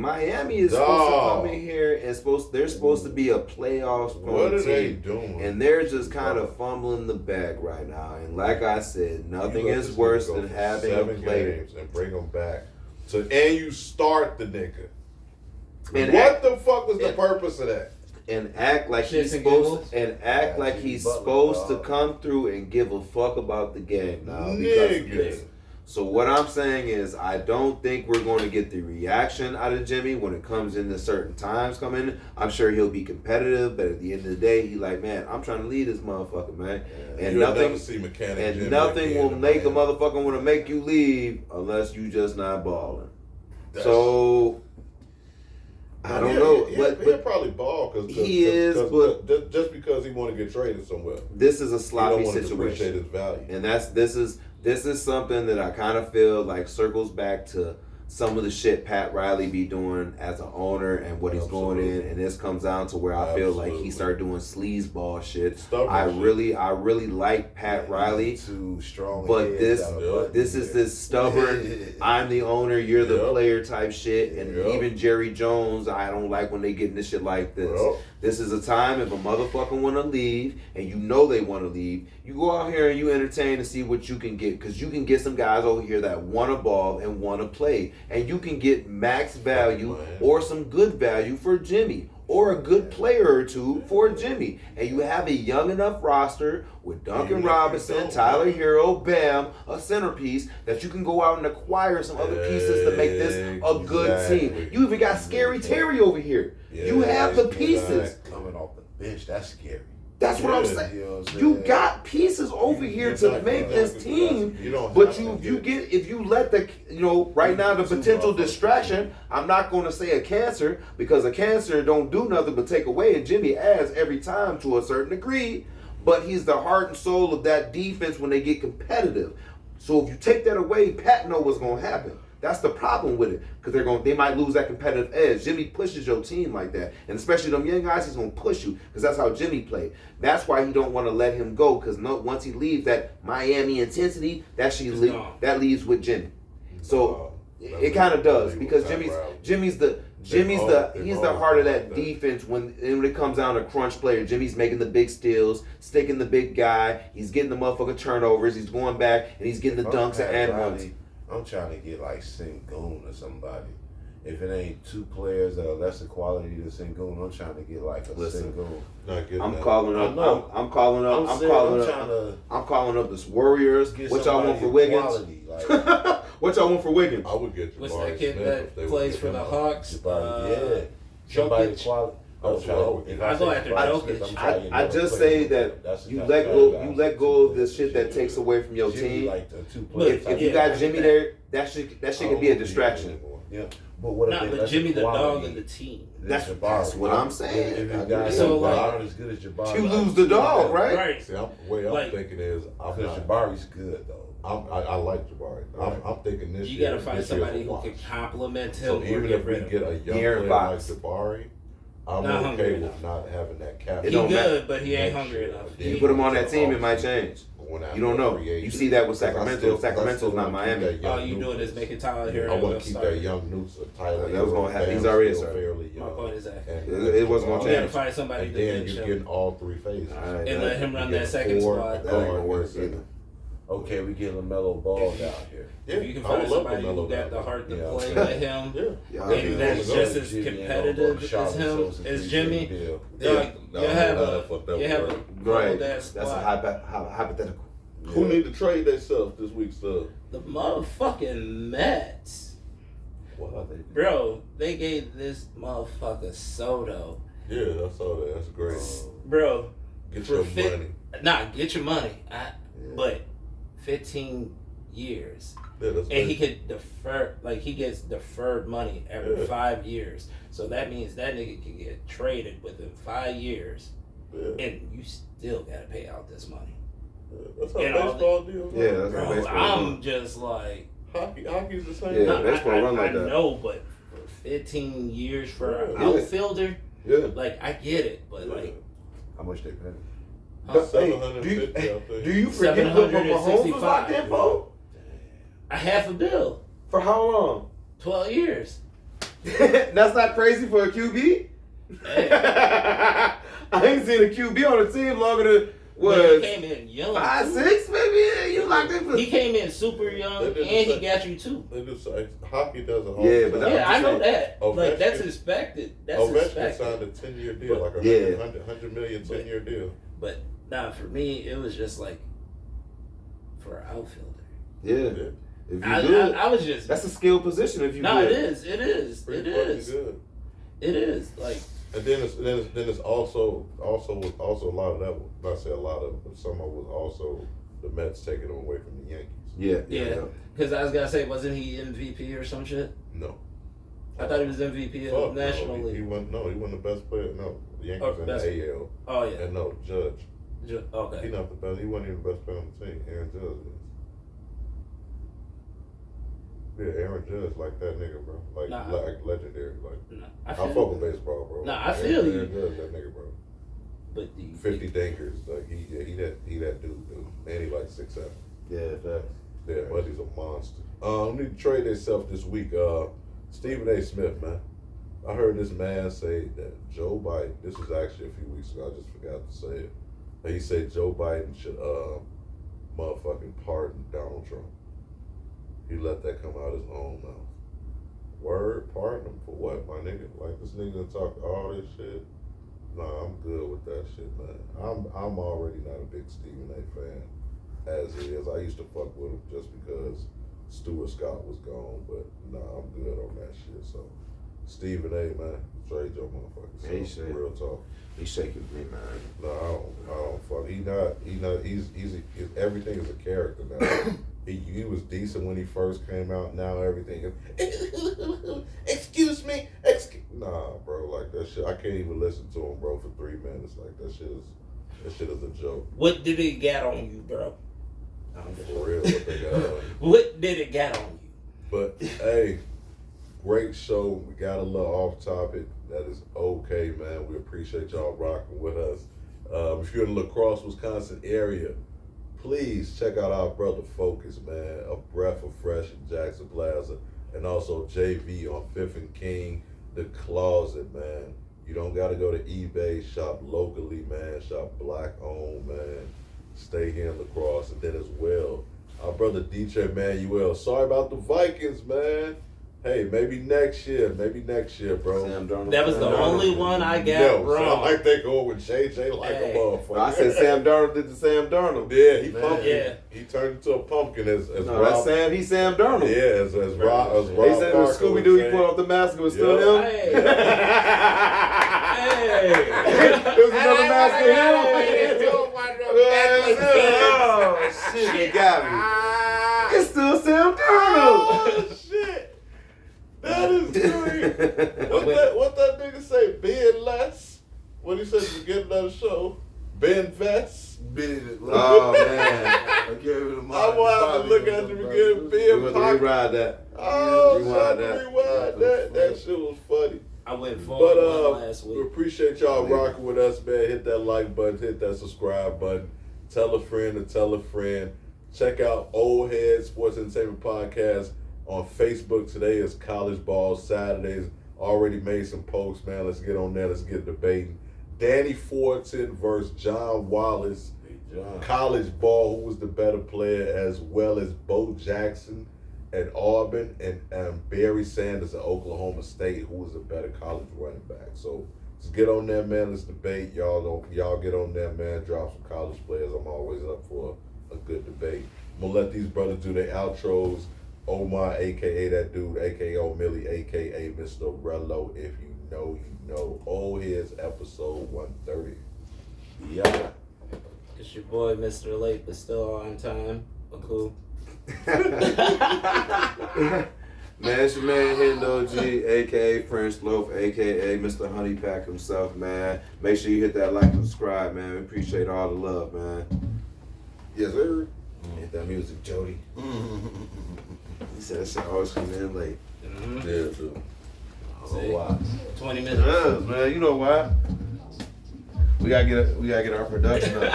is supposed to come in here and they're supposed to be a playoffs
What are they
team.
doing?
And they're just kind of fumbling the bag right now. And like I said, nothing
You let
is
this
worse
nigga go
than
for
having a
7
player.
games and bring him back. And you start the nigga.
And
What the fuck was the purpose of that?
and act like
Shits
he's
and
supposed
giggles?
and act
Yeah,
like
Jimmy
he's
Butler,
supposed to
dog.
come through and give a fuck about the game now because of
Nigga.
this. So what I'm saying is I don't think we're going to get the reaction out of Jimmy when it comes into certain times coming. I'm sure he'll be competitive, but at the end of the day, he like, man, I'm trying to lead this motherfucker, man. And
You'll
nothing
never see Mechanic
and
Jimmy
nothing
again
will
in
make a
Miami.
motherfucker want to make you leave unless you just not balling.
That's-
So I don't know,
he'll
but
probably ball
he is, but
just because he want to get traded somewhere.
this is a
He
sloppy
don't want to depreciate
situation.
his value.
And this is something that I kind of feel like circles back to some of the shit Pat Riley be doing as an owner and what he's going in, and this comes down to where I feel like he
Absolutely.
started doing sleazeball shit.
Stubborn
I
shit.
really like Pat Riley,
Too strong.
but
heads out of
Yeah.
button,
this is
man.
this stubborn I'm the owner, you're the
Yep.
player type shit, and
Yep.
even Jerry Jones, I don't like when they get into shit like this.
Yep.
This is a time if a motherfucker want to leave and you know they want to leave, you go out here and you entertain and see what you can get, because you can get some guys over here that want to ball and want to play, and you can get max value or some good value for Jimmy or a good player or two for Jimmy, and you have a young enough roster with Duncan
Even if you
Robinson,
don't,
Tyler
man.
Hero, Bam, a centerpiece that you can go out and acquire some other pieces to make this a good team.
Exactly.
You even got Scary Terry over here. You have the pieces.
Exactly.
Coming off the bench, that's scary.
That's what I'm
Yeah,
saying.
You know what I'm
You
saying?
got pieces
over here to make this team.
You don't
But
have
you
to
get if you let the right now the potential distraction. I'm not going to say a cancer because a cancer don't do nothing but take away, and Jimmy adds every time to a certain degree. But he's the heart and soul of that defense when they get competitive. So if you take that away, Pat know what's going to happen. That's the problem with it because they might lose that competitive edge. Jimmy pushes your team like that, and especially them young guys, he's gonna push you because that's how Jimmy played. That's why he don't want to let him go because once he leaves that Miami intensity, that leaves with Jimmy. So it kind of does because Jimmy's the heart of that defense when it comes down to crunch player. Jimmy's making the big steals, sticking the big guy. He's getting the motherfucking turnovers. He's going back and he's getting the dunks and ones.
I'm trying to get like Sengun or somebody. If it ain't two players that are lesser quality than Sengun, I'm trying to get like a Sengun.
I'm calling up this Warriors. What y'all want for Wiggins? What y'all want for Wiggins?
I would get
What's that kid that plays for the Hawks?
Yeah.
Jokic.
Quality.
I go after Jokic.
I just say that you let go of the shit that takes away from your team. If you got Jimmy there, that shit could be a distraction.
Yeah, but what
but Jimmy the dog of the team.
That's what I'm saying.
If you got
So,
Jabari as good as Jabari,
You lose the dog, right?
Right.
See, the way I'm thinking is,
Jabari's good though.
I like Jabari. I'm thinking this
You
year.
gotta find somebody who can complement him.
So even if we get a young player like Jabari, I'm okay with not having that cap.
He good, but he ain't hungry enough.
You put him on that team, it might change. You don't know. You see that with Sacramento. Sacramento's not Miami.
All you doing is making Tyler here.
I want to keep that young Noots Tyler.
That was gonna happen. He's already
fairly young.
My point is that
it wasn't gonna
you gotta
change.
find somebody
And
to
then
bench
you're
him
getting all three phases.
and let him run that second squad.
That ain't gonna work either.
Okay, we get LaMelo Ball down here.
If you can find somebody who got the heart to play with him,
Yeah.
and that's just as competitive as him, as Jimmy, you have a
Right.
That's
That's a hypothetical.
Who need to trade themselves this week, sir?
the motherfucking Mets.
What are they?
Bro, they gave this motherfucker Soto.
Yeah, I saw that. That's great.
Bro,
Get
for
your
fit-
money.
Nah, get your money. But 15 years.
Yeah, that's
And he
great.
could defer, like he gets deferred money every 5 years. So that means that nigga can get traded within 5 years.
Yeah.
And you still gotta pay out this money.
That's how
And all
baseball deals.
Yeah, that's how
Bro,
baseball
I'm
runs.
just like,
Hockey's the same.
Yeah, baseball run like
I
that.
know, but for 15 years for an
Yeah.
outfielder,
Yeah.
like I get it, but like
How much they pay?
huh?
750, I think.
Do you forget what Mahomes was locked in for?
a half a bill,
For how long?
12 years.
That's not crazy for a QB.
Hey.
I ain't seen a QB on a team longer than
But he came in young.
5,
too.
6, maybe. You locked in for.
He came in super young, and he got you too.
They do say hockey does it all
Yeah,
the
but
time.
Yeah, I know
saying.
that. Like that's
Ovechkin-
expected. That's
Ovechkin
expected.
signed a 10-year deal, like a
Yeah.
100 million 10-year deal.
But nah, for me, it was just like for an outfielder.
Yeah.
Yeah.
If you do it,
I was just.
that's a skilled position. If you
No,
do
it is. It is.
Pretty
It
fucking
is.
good.
It is. Like
And then it's also a lot of that. Not say a lot of, but some of it was also the Mets taking them away from the Yankees.
Yeah.
Yeah. Because I was gonna say, wasn't he MVP or some shit?
No.
I thought he was MVP
Fuck,
of National
no,
League.
He wasn't the best player. No, the Yankees
Oh,
in
best-
the AL.
Oh yeah.
And no, Judge.
Okay.
He not the best. He wasn't even the best player on the team. Aaron Judge is. Yeah, Aaron Judge like that nigga, bro. Like legendary. Like
Nah,
I
feel
fuck
you.
with baseball, bro.
Nah, I feel you.
Aaron Judge, that nigga, bro.
But do you
50 dinkers, like he that dude, and he like 6'7".
Yeah. Facts.
Yeah, but he's a monster. Need to trade themselves this week. Stephen A. Smith, man. I heard this man say that Joe Biden. This was actually a few weeks ago. I just forgot to say it. He said Joe Biden should motherfucking pardon Donald Trump. He let that come out his own mouth. Word, pardon him for what, my nigga? Like this nigga talk all this shit. Nah, I'm good with that shit, man. I'm already not a big Stephen A. fan as it is. I used to fuck with him just because Stuart Scott was gone, but nah, I'm good on that shit. So Stephen A, man. Straight Joe motherfucker.
Yeah, he
So,
said.
real talk.
He's shaking me, man.
No, I don't fuck. He's everything is a character now. He was decent when he first came out. Now everything is, excuse me, nah, bro. Like that shit, I can't even listen to him, bro, for 3 minutes. Like that shit is a joke.
What did it get on you, bro?
For real, what they got on you.
What did it get on you?
But hey, great show. We got a little off topic. That is okay, man. We appreciate y'all rocking with us. If you're in the La Crosse, Wisconsin area, please check out our brother Focus, man. A breath of fresh in Jackson Plaza. And also JV on 5th and King, The Closet, man. You don't got to go to eBay. Shop locally, man. Shop black owned, man. Stay here in La Crosse. And then as well, our brother DJ Manuel. Sorry about the Vikings, man. Hey, maybe next year, bro.
Sam Darnold.
That was the only one I got wrong.
I like they go with JJ like
Hey.
a motherfucker.
I said Sam Darnold did the Sam Darnold.
Yeah, he
Man.
pumpkin.
Yeah.
He turned into a pumpkin as
No,
Rob.
that's Sam. He's Sam Darnold.
Yeah, as Rob.
They said it was
Parker
Scooby Doo. He
would
put
say.
off the mask. It was still
Yeah.
him.
Hey.
It was another mask of him. Oh shit! They got me. It's still Sam Darnold.
Oh shit! That is great. What that nigga say? Ben less? What he said at the beginning of the show? Ben Vest?
Oh man!
I wanted to look at the beginning.
We
Ben
want to
Pocket.
rewrite that.
Oh,
Rewind
rewind that. That shit was funny.
I went
But
forward last
we
week.
appreciate y'all rocking with us, man. Hit that like button, hit that subscribe button. Tell a friend to tell a friend. Check out Old Head Sports Entertainment Podcast on Facebook. Today is College Ball Saturdays. Already made some posts, man. Let's get on there. Let's get debating. Danny Fortin versus John Wallace. College ball, who was the better player, as well as Bo Jackson at Auburn and Barry Sanders at Oklahoma State, who was a better college running back. So let's get on there, man. Let's debate. Y'all get on there, man. Drop some college players. I'm always up for a good debate. I'm gonna let these brothers do their outros. Omar, aka that dude, aka O'Milly, aka Mr. Rello. If you know, you know. Old Heads episode 130.
Yeah.
It's your boy, Mr. Late, but still on time. But cool.
Man, it's your man Hendo G, aka French Loaf, aka Mr. Honey Pack himself, man. Make sure you hit that like and subscribe, man. We appreciate all the love, man.
Yes, sir.
Hit that music, Jody. He said that shit always come in late.
Mm-hmm.
Yeah, dude.
See?
Why?
20
It
minutes.
does, man. You know why? We gotta get our production up.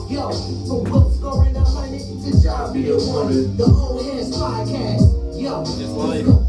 Yo, from Will scoring 100 to John being 1. The Old Heads Podcast. Yo,
It's
let's
life.
go.